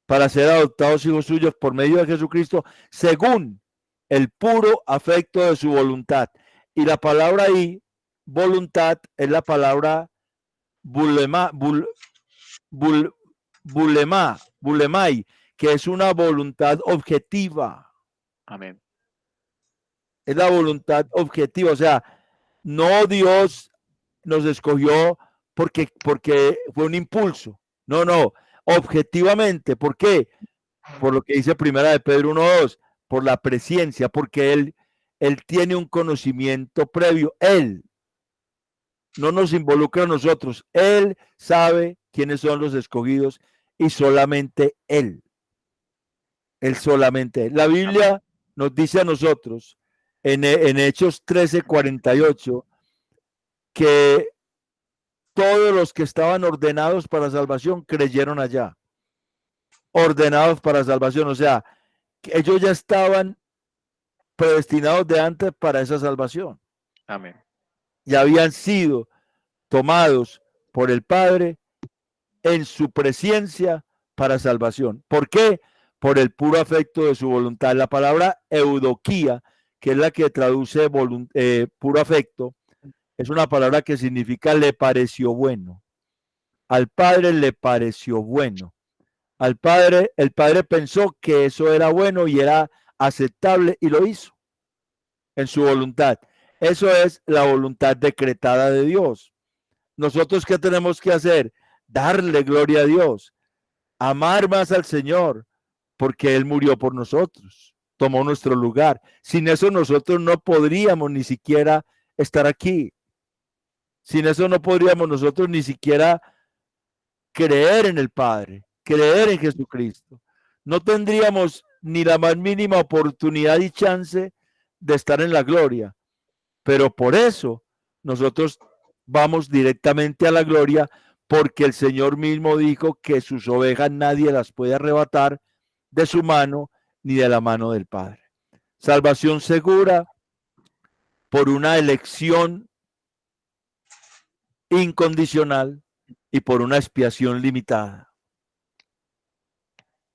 para ser adoptados hijos suyos por medio de Jesucristo, según el puro afecto de su voluntad. Y la palabra ahí, voluntad, es la palabra bulemai, que es una voluntad objetiva. Amén. Es la voluntad objetiva, o sea, no Dios nos escogió porque fue un impulso. No, objetivamente. ¿Por qué? Por lo que dice Primera de Pedro 1:2, por la presciencia, porque Él tiene un conocimiento previo. Él no nos involucra a nosotros. Él sabe quiénes son los escogidos y solamente Él. Él solamente Él. La Biblia nos dice a nosotros en Hechos 13:48 que todos los que estaban ordenados para salvación creyeron allá. Ordenados para salvación. O sea, que ellos ya estaban predestinados de antes para esa salvación. Amén. Ya habían sido tomados por el Padre en su presencia para salvación. ¿Por qué? Por el puro afecto de su voluntad. La palabra eudoquía, que es la que traduce puro afecto, es una palabra que significa le pareció bueno. Al Padre le pareció bueno. Al Padre, el Padre pensó que eso era bueno y era aceptable y lo hizo en su voluntad. Eso es la voluntad decretada de Dios. Nosotros, ¿qué tenemos que hacer? Darle gloria a Dios, amar más al Señor, porque Él murió por nosotros, tomó nuestro lugar. Sin eso nosotros no podríamos ni siquiera estar aquí. Sin eso no podríamos nosotros ni siquiera creer en el Padre, creer en Jesucristo. No tendríamos ni la más mínima oportunidad y chance de estar en la gloria. Pero por eso nosotros vamos directamente a la gloria, porque el Señor mismo dijo que sus ovejas nadie las puede arrebatar de su mano ni de la mano del Padre. Salvación segura por una elección incondicional y por una expiación limitada.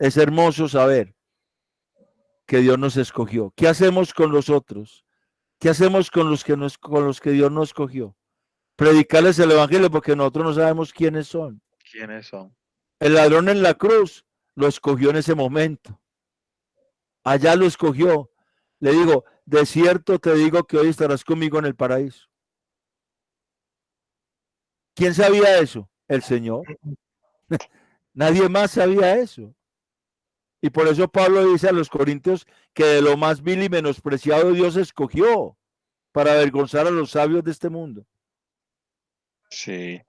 Es hermoso saber que Dios nos escogió. ¿Qué hacemos con los otros? ¿Qué hacemos con los que Dios nos escogió? Predicarles el evangelio, porque nosotros no sabemos quiénes son. ¿Quiénes son? El ladrón en la cruz lo escogió en ese momento. Allá lo escogió. Le digo, de cierto te digo que hoy estarás conmigo en el paraíso. ¿Quién sabía eso? El Señor. Nadie más sabía eso. Y por eso Pablo dice a los corintios que de lo más vil y menospreciado Dios escogió para avergonzar a los sabios de este mundo. Sí.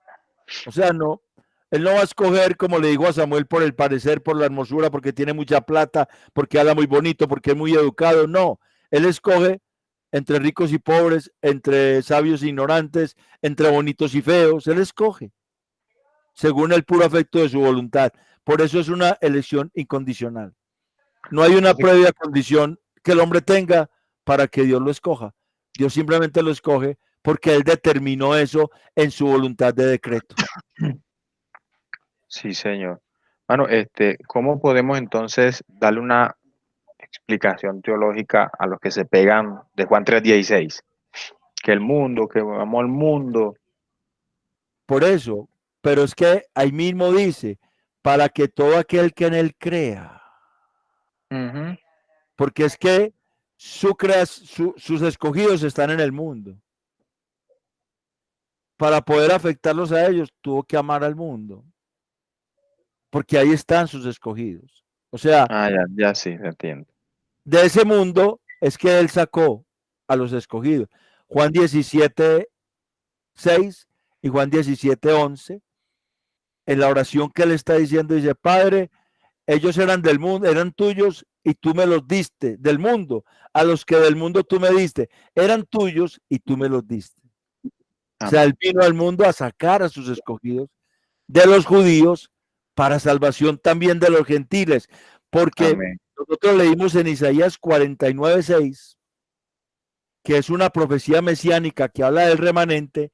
O sea, no, él no va a escoger, como le digo a Samuel, por el parecer, por la hermosura, porque tiene mucha plata, porque habla muy bonito, porque es muy educado. No, él escoge entre ricos y pobres, entre sabios e ignorantes, entre bonitos y feos. Él escoge según el puro afecto de su voluntad. Por eso es una elección incondicional. No hay una previa condición que el hombre tenga para que Dios lo escoja. Dios simplemente lo escoge porque Él determinó eso en su voluntad de decreto. Sí, señor. Bueno, ¿cómo podemos entonces darle una explicación teológica a los que se pegan de Juan 3:16? Que el mundo, que amó al mundo. Por eso, pero es que ahí mismo dice, para que todo aquel que en Él crea. Uh-huh. Porque es que sus escogidos están en el mundo. Para poder afectarlos a ellos, tuvo que amar al mundo. Porque ahí están sus escogidos. O sea, ya sí, entiendo. de ese mundo es que Él sacó a los escogidos. Juan 17:6 y Juan 17:11, en la oración que Él está diciendo, dice, Padre, ellos eran del mundo, eran tuyos y tú me los diste del mundo. A los que del mundo tú me diste, eran tuyos y tú me los diste. O sea, Él vino al mundo a sacar a sus escogidos de los judíos para salvación también de los gentiles. Porque nosotros leímos en Isaías 49:6, que es una profecía mesiánica que habla del remanente,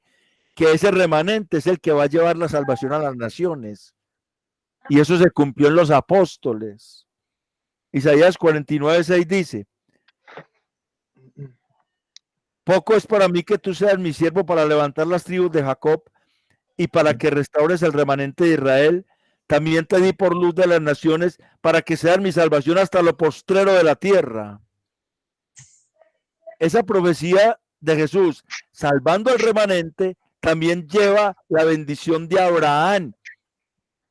que ese remanente es el que va a llevar la salvación a las naciones. Y eso se cumplió en los apóstoles. Isaías 49:6 dice, poco es para mí que tú seas mi siervo para levantar las tribus de Jacob y para que restaures el remanente de Israel. También te di por luz de las naciones para que seas mi salvación hasta lo postrero de la tierra. Esa profecía de Jesús, salvando al remanente, también lleva la bendición de Abraham,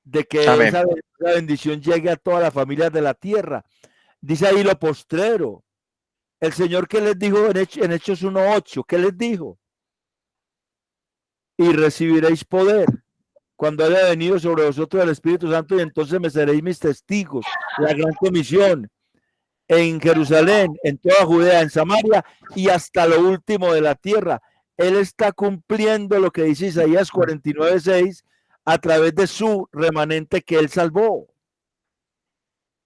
de que esa bendición llegue a todas las familias de la tierra. Dice ahí lo postrero. El Señor, ¿qué les dijo en Hechos 1:8? ¿Qué les dijo? Y recibiréis poder cuando haya venido sobre vosotros el Espíritu Santo, y entonces me seréis mis testigos. La gran comisión en Jerusalén, en toda Judea, en Samaria y hasta lo último de la tierra. Él está cumpliendo lo que dice Isaías 49:6 a través de su remanente que él salvó.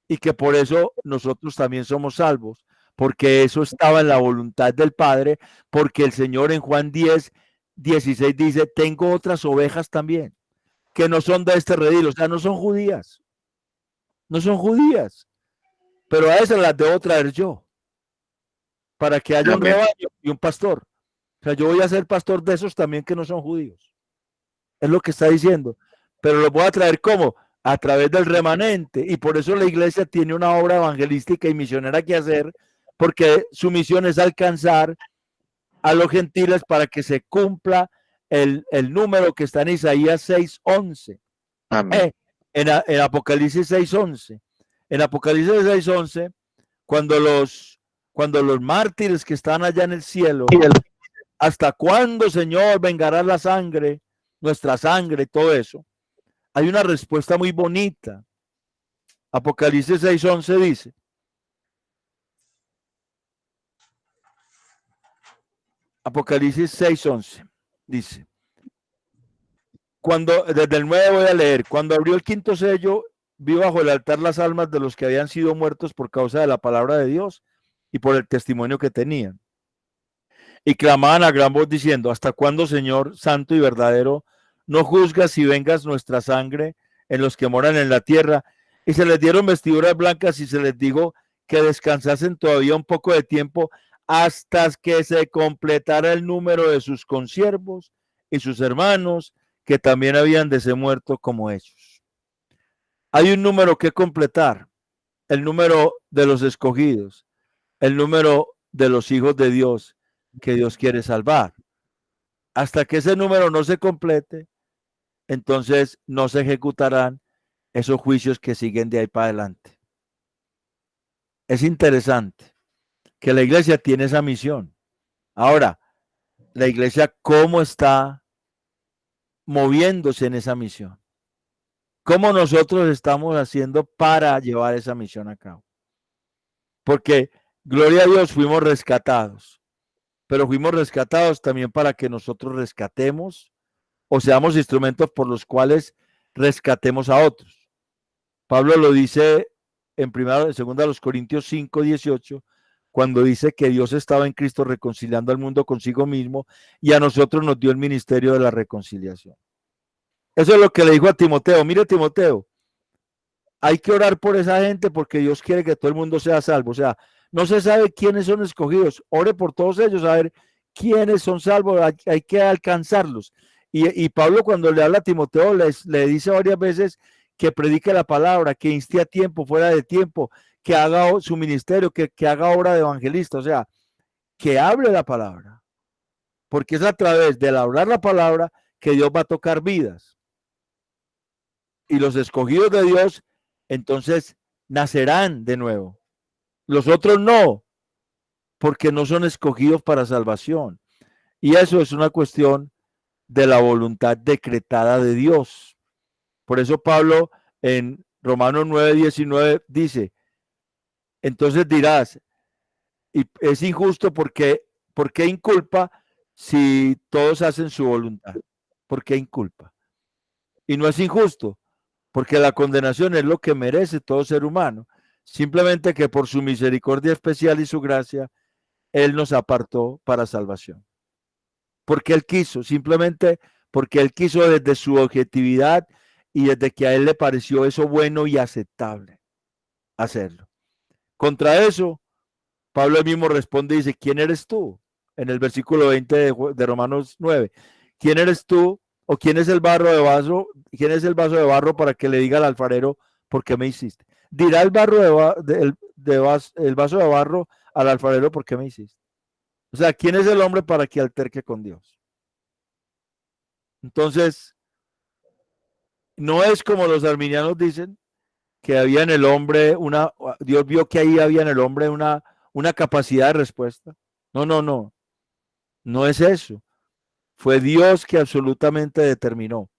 Y que por eso nosotros también somos salvos, porque eso estaba en la voluntad del Padre, porque el Señor en Juan 10:16 dice, tengo otras ovejas también, que no son de este redil, o sea, no son judías, pero a esas las debo traer yo, para que haya un rebaño y un pastor. O sea, yo voy a ser pastor de esos también que no son judíos. Es lo que está diciendo. Pero los voy a traer ¿cómo? A través del remanente. Y por eso la iglesia tiene una obra evangelística y misionera que hacer, porque su misión es alcanzar a los gentiles para que se cumpla el número que está en Isaías 6:11. En Apocalipsis 6:11. En Apocalipsis 6:11, cuando los mártires que están allá en el cielo, ¿hasta cuándo, Señor, vengará la sangre, nuestra sangre, todo eso? Hay una respuesta muy bonita. Apocalipsis 6:11 dice, Apocalipsis 6:11 dice, desde el 9 voy a leer, cuando abrió el quinto sello, vi bajo el altar las almas de los que habían sido muertos por causa de la palabra de Dios y por el testimonio que tenían. Y clamaban a gran voz diciendo, ¿hasta cuándo, Señor santo y verdadero, no juzgas y vengas nuestra sangre en los que moran en la tierra? Y se les dieron vestiduras blancas y se les dijo que descansasen todavía un poco de tiempo hasta que se completara el número de sus consiervos y sus hermanos que también habían de ser muertos como ellos. Hay un número que completar, el número de los escogidos, el número de los hijos de Dios que Dios quiere salvar. Hasta que ese número no se complete, entonces no se ejecutarán esos juicios que siguen de ahí para adelante. Es interesante que la iglesia tiene esa misión. Ahora, la iglesia, ¿cómo está moviéndose en esa misión? ¿Cómo nosotros estamos haciendo para llevar esa misión a cabo? Porque, gloria a Dios, fuimos rescatados, pero fuimos rescatados también para que nosotros rescatemos o seamos instrumentos por los cuales rescatemos a otros. Pablo lo dice en 2 Corintios 5:18, cuando dice que Dios estaba en Cristo reconciliando al mundo consigo mismo y a nosotros nos dio el ministerio de la reconciliación. Eso es lo que le dijo a Timoteo. Mire, Timoteo, hay que orar por esa gente porque Dios quiere que todo el mundo sea salvo. O sea, no se sabe quiénes son escogidos. Ore por todos ellos, a ver quiénes son salvos. Hay que alcanzarlos. Y Pablo, cuando le habla a Timoteo, le dice varias veces que predique la palabra, que inste a tiempo, fuera de tiempo, que haga su ministerio, que haga obra de evangelista. O sea, que hable la palabra. Porque es a través de hablar la palabra que Dios va a tocar vidas. Y los escogidos de Dios, entonces, nacerán de nuevo. Los otros no, porque no son escogidos para salvación. Y eso es una cuestión de la voluntad decretada de Dios. Por eso Pablo en Romanos 9:19 dice, entonces dirás, y es injusto ¿por qué inculpa si todos hacen su voluntad? ¿Por qué inculpa? Y no es injusto, porque la condenación es lo que merece todo ser humano. Simplemente que por su misericordia especial y su gracia, Él nos apartó para salvación. Porque Él quiso, simplemente porque Él quiso desde su objetividad y desde que a Él le pareció eso bueno y aceptable hacerlo. Contra eso, Pablo mismo responde y dice, ¿quién eres tú? En el versículo 20 de Romanos 9. ¿Quién eres tú? ¿O quién es el vaso de barro para que le diga al alfarero por qué me hiciste? Dirá el vaso de barro al alfarero por qué me hiciste. O sea, ¿quién es el hombre para que alterque con Dios? Entonces, no es como los arminianos dicen, que había en el hombre Dios vio que ahí había en el hombre una una capacidad de respuesta. No, no, no. No es eso. Fue Dios que absolutamente determinó.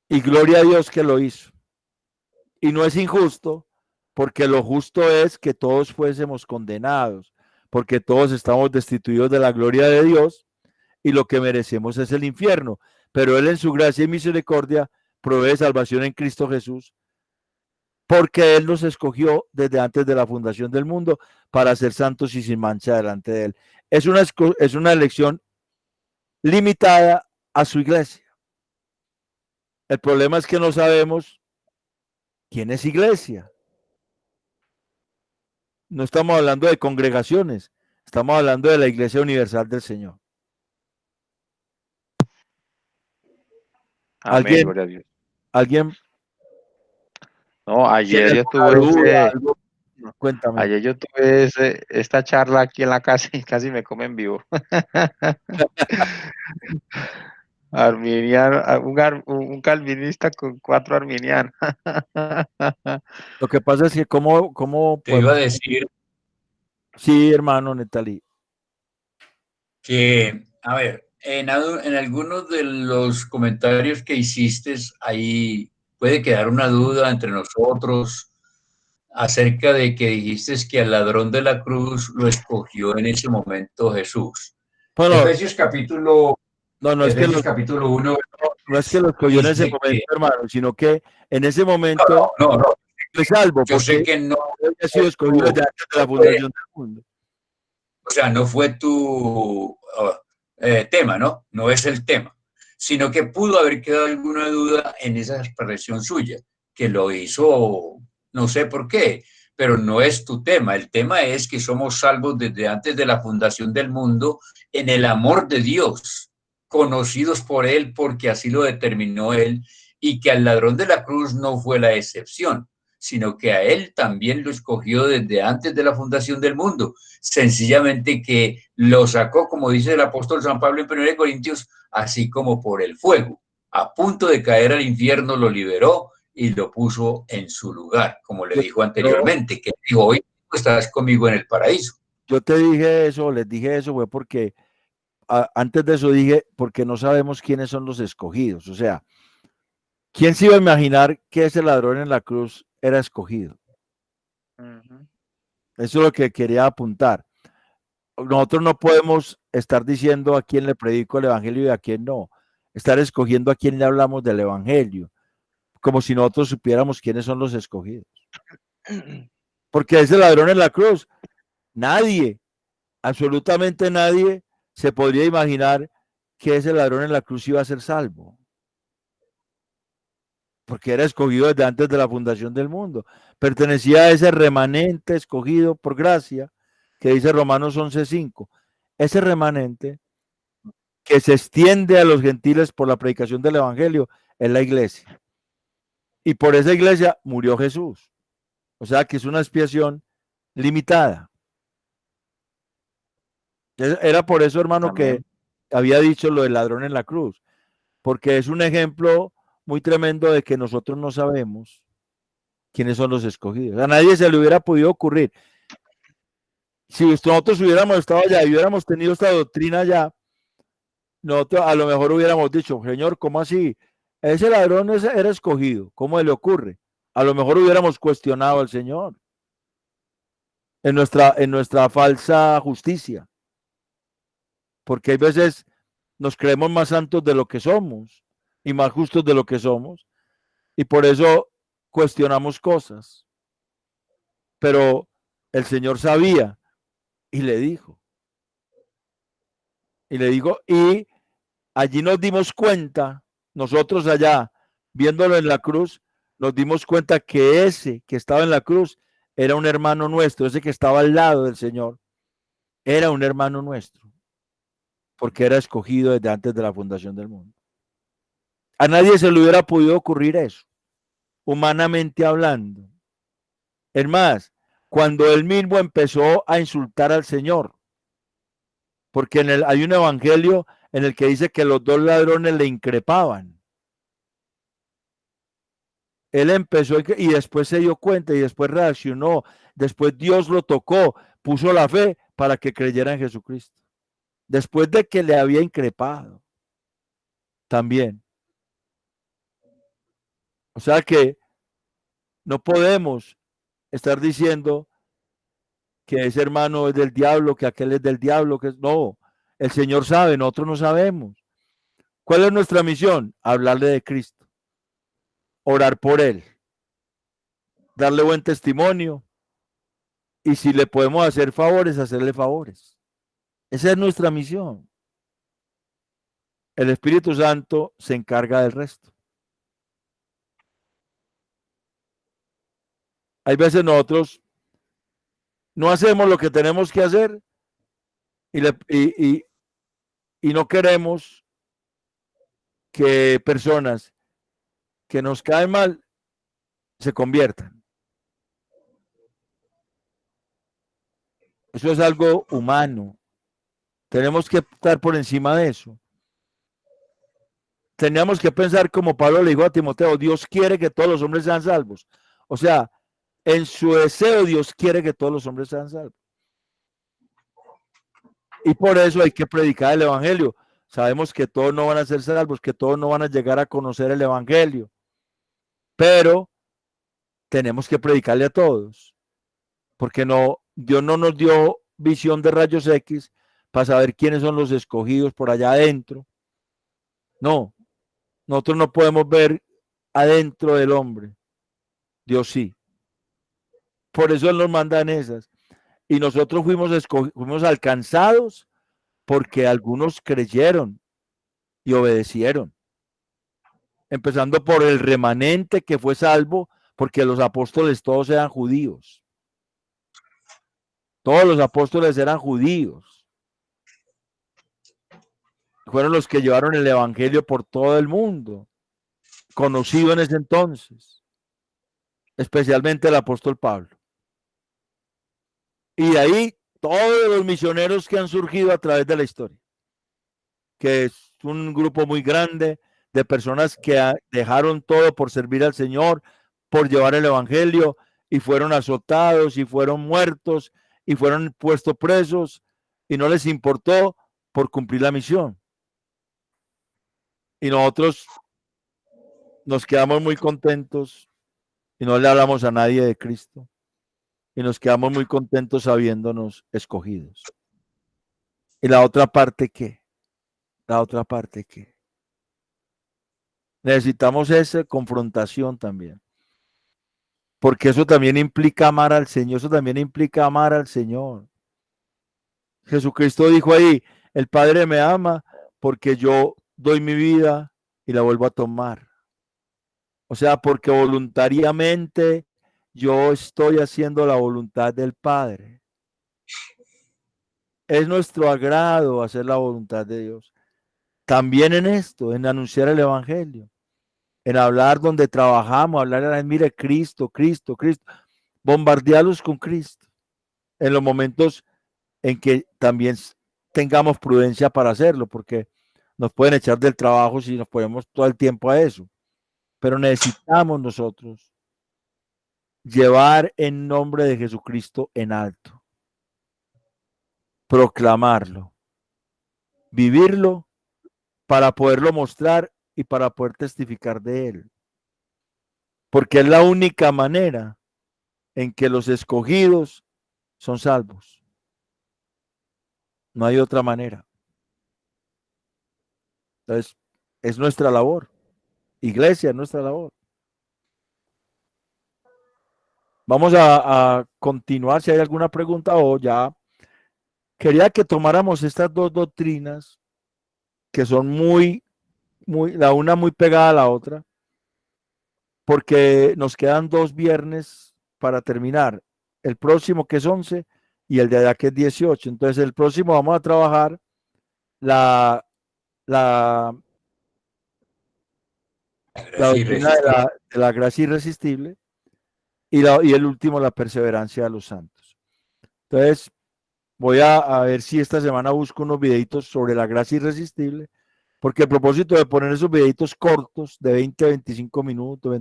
Y gloria a Dios que lo hizo. Y no es injusto, porque lo justo es que todos fuésemos condenados, porque todos estamos destituidos de la gloria de Dios y lo que merecemos es el infierno. Pero Él en su gracia y misericordia provee salvación en Cristo Jesús, porque Él nos escogió desde antes de la fundación del mundo para ser santos y sin mancha delante de Él. Es una elección limitada a su iglesia. El problema es que no sabemos quién es iglesia. No estamos hablando de congregaciones, estamos hablando de la Iglesia Universal del Señor. Amén, gloria a Dios. ¿Alguien? No, ayer yo tuve Cuéntame. Ayer yo tuve esta charla aquí en la casa y casi me comen vivo. Arminiano, un calvinista con 4 arminianos. Lo que pasa es que cómo Te iba a decir sí, hermano Netali. que, a ver, en algunos de los comentarios que hiciste, ahí puede quedar una duda entre nosotros acerca de que dijiste que al ladrón de la cruz lo escogió en ese momento Jesús. Bueno, Efesios capítulo no es capítulo 1. No es que lo escogió en ese momento, hermano, sino que en ese momento no. fue salvo. Yo sé que no había sido escogido desde antes de la fundación del mundo. O sea, no fue tu tema, ¿no? No es el tema, sino que pudo haber quedado alguna duda en esa expresión suya, que lo hizo, no sé por qué, pero no es tu tema. El tema es que somos salvos desde antes de la fundación del mundo en el amor de Dios, conocidos por Él porque así lo determinó Él, y que al ladrón de la cruz no fue la excepción, sino que a Él también lo escogió desde antes de la fundación del mundo. Sencillamente que lo sacó, como dice el apóstol San Pablo en 1 Corintios, así como por el fuego. A punto de caer al infierno lo liberó y lo puso en su lugar, como le dijo anteriormente, que dijo, hoy estás conmigo en el paraíso. Yo te dije eso, les dije eso, fue porque antes de eso dije, porque no sabemos quiénes son los escogidos. O sea, ¿quién se iba a imaginar que ese ladrón en la cruz era escogido? Eso es lo que quería apuntar. Nosotros no podemos estar diciendo a quién le predico el evangelio y a quién no. Estar escogiendo a quién le hablamos del evangelio, como si nosotros supiéramos quiénes son los escogidos. Porque ese ladrón en la cruz, nadie, absolutamente nadie, se podría imaginar que ese ladrón en la cruz iba a ser salvo. Porque era escogido desde antes de la fundación del mundo. Pertenecía a ese remanente escogido por gracia, que dice Romanos 11:5. Ese remanente que se extiende a los gentiles por la predicación del evangelio es la iglesia. Y por esa iglesia murió Jesús. O sea que es una expiación limitada. Era por eso, hermano, que había dicho lo del ladrón en la cruz, porque es un ejemplo muy tremendo de que nosotros no sabemos quiénes son los escogidos. A nadie se le hubiera podido ocurrir. Si nosotros hubiéramos estado allá y hubiéramos tenido esta doctrina allá, nosotros a lo mejor hubiéramos dicho, Señor, ¿cómo así? Ese ladrón era escogido, ¿cómo le ocurre? A lo mejor hubiéramos cuestionado al Señor en nuestra falsa justicia, porque hay veces nos creemos más santos de lo que somos y más justos de lo que somos, y por eso cuestionamos cosas. Pero el Señor sabía y le dijo, y allí nos dimos cuenta, nosotros allá, viéndolo en la cruz, nos dimos cuenta que ese que estaba en la cruz era un hermano nuestro, ese que estaba al lado del Señor, era un hermano nuestro, porque era escogido desde antes de la fundación del mundo. A nadie se le hubiera podido ocurrir eso, humanamente hablando. Es más, cuando él mismo empezó a insultar al Señor, porque hay un evangelio en el que dice que los dos ladrones le increpaban. Él empezó y después se dio cuenta y después reaccionó. Después Dios lo tocó, puso la fe para que creyera en Jesucristo. Después de que le había increpado también. O sea que no podemos estar diciendo que ese hermano es del diablo, que aquel es del diablo, que no. El Señor sabe, nosotros no sabemos. ¿Cuál es nuestra misión? Hablarle de Cristo, orar por Él, darle buen testimonio y si le podemos hacer favores, hacerle favores. Esa es nuestra misión. El Espíritu Santo se encarga del resto. Hay veces nosotros no hacemos lo que tenemos que hacer y no queremos que personas que nos caen mal se conviertan. Eso es algo humano. Tenemos que estar por encima de eso. Teníamos que pensar como Pablo le dijo a Timoteo, Dios quiere que todos los hombres sean salvos. O sea, en su deseo Dios quiere que todos los hombres sean salvos. Y por eso hay que predicar el evangelio. Sabemos que todos no van a ser salvos, que todos no van a llegar a conocer el evangelio. Pero tenemos que predicarle a todos. Porque no, Dios no nos dio visión de rayos X para saber quiénes son los escogidos por allá adentro. No, nosotros no podemos ver adentro del hombre. Dios sí. Por eso Él nos manda en esas. Y nosotros fuimos alcanzados porque algunos creyeron y obedecieron. Empezando por el remanente que fue salvo, porque los apóstoles todos eran judíos. Todos los apóstoles eran judíos. Fueron los que llevaron el evangelio por todo el mundo, conocido en ese entonces, especialmente el apóstol Pablo. Y de ahí todos los misioneros que han surgido a través de la historia, que es un grupo muy grande de personas que dejaron todo por servir al Señor, por llevar el evangelio, y fueron azotados, y fueron muertos, y fueron puestos presos, y no les importó por cumplir la misión. Y nosotros nos quedamos muy contentos y no le hablamos a nadie de Cristo. Y nos quedamos muy contentos sabiéndonos escogidos. ¿Y la otra parte qué? La otra parte qué. Necesitamos esa confrontación también. Porque eso también implica amar al Señor. Eso también implica amar al Señor. Jesucristo dijo ahí, el Padre me ama porque yo doy mi vida y la vuelvo a tomar. O sea, porque voluntariamente yo estoy haciendo la voluntad del Padre. Es nuestro agrado hacer la voluntad de Dios. También en esto, en anunciar el evangelio, en hablar donde trabajamos, hablar, mire, Cristo, Cristo, Cristo, bombardearlos con Cristo. En los momentos en que también tengamos prudencia para hacerlo, porque nos pueden echar del trabajo si nos ponemos todo el tiempo a eso. Pero necesitamos nosotros llevar en nombre de Jesucristo en alto, proclamarlo, vivirlo para poderlo mostrar y para poder testificar de él. Porque es la única manera en que los escogidos son salvos. No hay otra manera. Entonces, es nuestra labor. Iglesia, es nuestra labor. Vamos a continuar si hay alguna pregunta o ya. Quería que tomáramos estas dos doctrinas que son muy, la una muy pegada a la otra, porque nos quedan 2 viernes para terminar. El próximo que es 11 y el de allá que es 18. Entonces el próximo vamos a trabajar la doctrina de la gracia irresistible y el último la perseverancia de los santos. Entonces voy a ver si esta semana busco unos videitos sobre la gracia irresistible Porque el propósito de poner esos videitos cortos de 20 a 25 minutos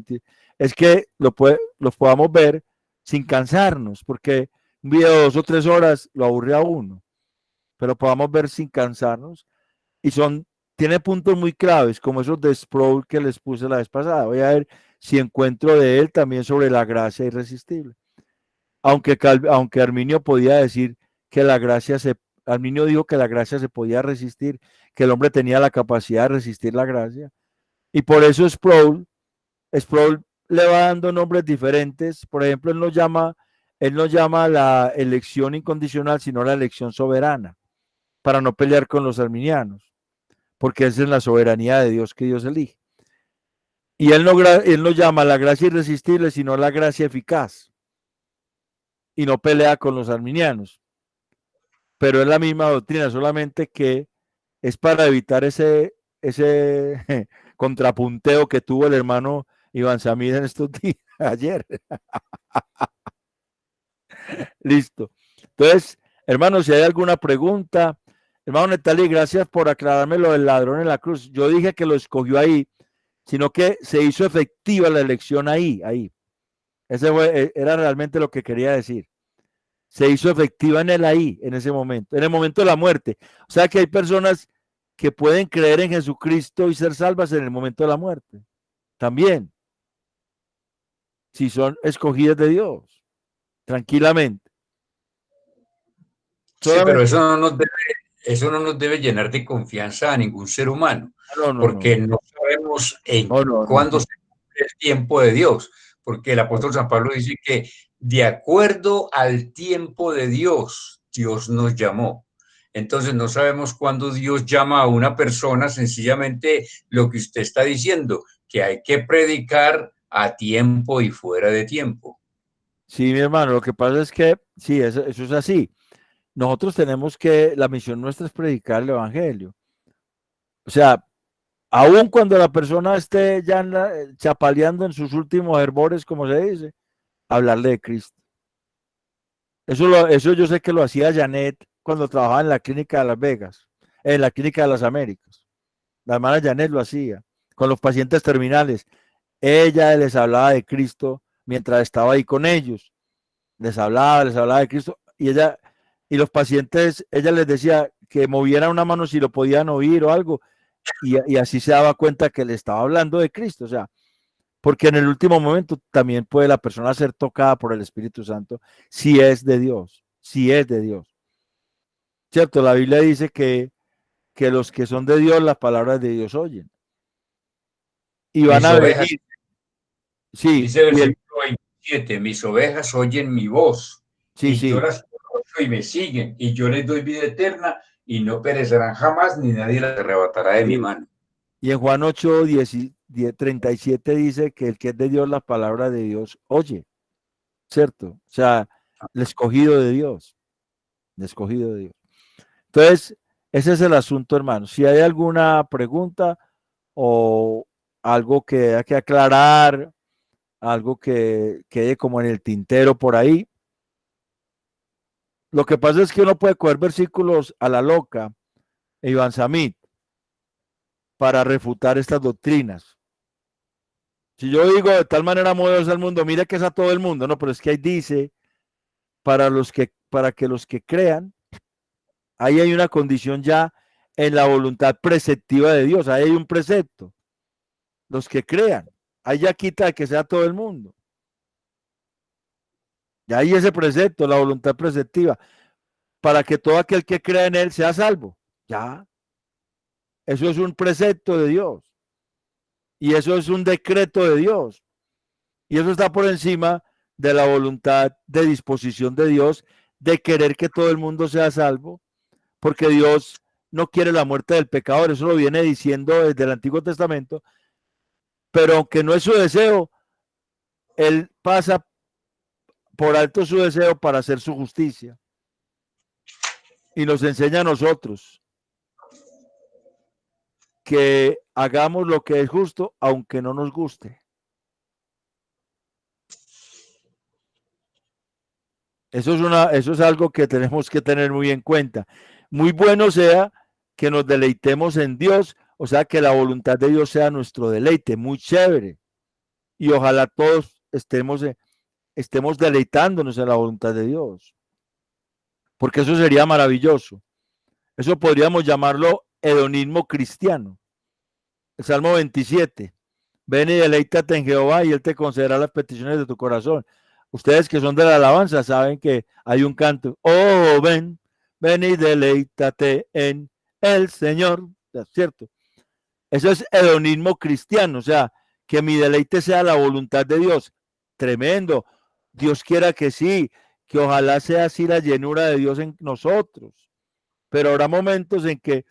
es que los podamos ver sin cansarnos, porque un video de 2 o 3 horas lo aburre a uno, pero podamos ver sin cansarnos. Y tiene puntos muy claves, como esos de Sproul que les puse la vez pasada. Voy a ver si encuentro de él también sobre la gracia irresistible. Aunque Arminio podía decir que Arminio dijo que la gracia se podía resistir, que el hombre tenía la capacidad de resistir la gracia. Y por eso Sproul le va dando nombres diferentes. Por ejemplo, él no llama la elección incondicional, sino la elección soberana, para no pelear con los arminianos, porque esa es la soberanía de Dios que Dios elige. Y él no llama la gracia irresistible, sino la gracia eficaz, y no pelea con los arminianos. Pero es la misma doctrina, solamente que es para evitar ese contrapunteo que tuvo el hermano Iván Samir en estos días, ayer. Listo. Entonces, hermanos, si hay alguna pregunta, hermano Netali, gracias por aclararme lo del ladrón en la cruz. Yo dije que lo escogió ahí, sino que se hizo efectiva la elección ahí. Era realmente lo que quería decir. Se hizo efectiva en él ahí, en ese momento, en el momento de la muerte. O sea que hay personas que pueden creer en Jesucristo y ser salvas en el momento de la muerte. También. Si son escogidas de Dios. Tranquilamente. Sí, pero eso no nos debe llenar de confianza a ningún ser humano, porque no sabemos cuándo se cumple el tiempo de Dios, porque el apóstol San Pablo dice que de acuerdo al tiempo de Dios, Dios nos llamó. Entonces no sabemos cuándo Dios llama a una persona, sencillamente lo que usted está diciendo, que hay que predicar a tiempo y fuera de tiempo. Sí, mi hermano, lo que pasa es que, sí, eso es así. Nosotros la misión nuestra es predicar el evangelio. O sea, aun cuando la persona esté ya chapaleando en sus últimos hervores, como se dice, hablarle de Cristo. Eso yo sé que lo hacía Janet cuando trabajaba en la clínica de Las Vegas, en la clínica de las Américas. La hermana Janet lo hacía con los pacientes terminales. Ella les hablaba de Cristo mientras estaba ahí con ellos. Les hablaba de Cristo y los pacientes, ella les decía que movieran una mano si lo podían oír o algo, y así se daba cuenta que le estaba hablando de Cristo. O sea, porque en el último momento también puede la persona ser tocada por el Espíritu Santo si es de Dios, ¿Cierto? La Biblia dice que los que son de Dios, las palabras de Dios oyen. Y van a venir. Sí, dice el versículo 27, mis ovejas oyen mi voz, yo las conozco y me siguen, y yo les doy vida eterna, y no perecerán jamás, ni nadie las arrebatará de mi mano. Y en Juan 8, 37 dice que el que es de Dios, la palabra de Dios oye, ¿cierto? O sea, el escogido de Dios. Entonces, ese es el asunto, hermano. Si hay alguna pregunta o algo que hay que aclarar, algo que quede como en el tintero por ahí. Lo que pasa es que uno puede coger versículos a la loca, Iván Samit, para refutar estas doctrinas. Si yo digo de tal manera modelos al mundo, mire que es a todo el mundo, no, pero es que ahí dice para que los que crean, ahí hay una condición ya en la voluntad preceptiva de Dios, ahí hay un precepto. Los que crean, ahí ya quita de que sea todo el mundo. Y ahí ese precepto, la voluntad preceptiva, para que todo aquel que crea en él sea salvo. Ya. Eso es un precepto de Dios. Y eso es un decreto de Dios. Y eso está por encima de la voluntad de disposición de Dios de querer que todo el mundo sea salvo, porque Dios no quiere la muerte del pecador. Eso lo viene diciendo desde el Antiguo Testamento. Pero aunque no es su deseo, Él pasa por alto su deseo para hacer su justicia. Y nos enseña a nosotros que hagamos lo que es justo, aunque no nos guste. Eso es algo que tenemos que tener muy en cuenta. Muy bueno sea que nos deleitemos en Dios, O sea, que la voluntad de Dios sea nuestro deleite, muy chévere. Y ojalá todos estemos deleitándonos en la voluntad de Dios. Porque eso sería maravilloso. Eso podríamos llamarlo hedonismo cristiano. El Salmo 27. Ven y deleítate en Jehová y Él te concederá las peticiones de tu corazón. Ustedes que son de la alabanza saben que hay un canto. Oh, ven y deleítate en el Señor. ¿Cierto? Eso es hedonismo cristiano. O sea, que mi deleite sea la voluntad de Dios. Tremendo. Dios quiera que sí, que ojalá sea así la llenura de Dios en nosotros. Pero habrá momentos en que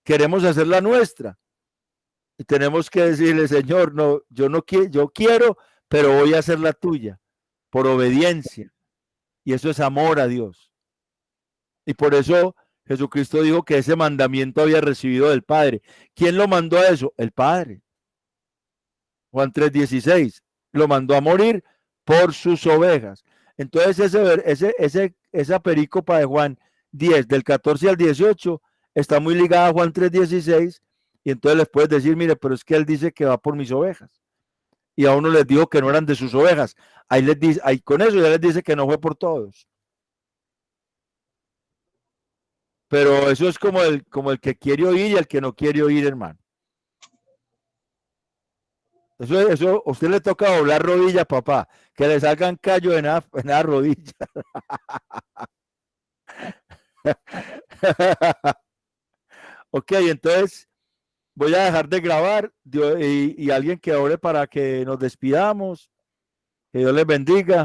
queremos hacer la nuestra. Y tenemos que decirle, Señor, no, yo quiero, pero voy a hacer la tuya, por obediencia. Y eso es amor a Dios. Y por eso Jesucristo dijo que ese mandamiento había recibido del Padre. ¿Quién lo mandó a eso? El Padre. Juan 3:16. Lo mandó a morir por sus ovejas. Entonces esa perícopa de Juan 10, del 14 al 18, está muy ligada a Juan 3:16. Y entonces les puedes decir, mire, pero es que él dice que va por mis ovejas. Y a uno les dijo que no eran de sus ovejas. Ahí les dice, ahí con eso ya les dice que no fue por todos. Pero eso es como el que quiere oír y el que no quiere oír, hermano. Eso, a usted le toca doblar rodilla, papá. Que le salgan callos en la rodilla. Ok, entonces voy a dejar de grabar y alguien que ore para que nos despidamos. Que Dios les bendiga.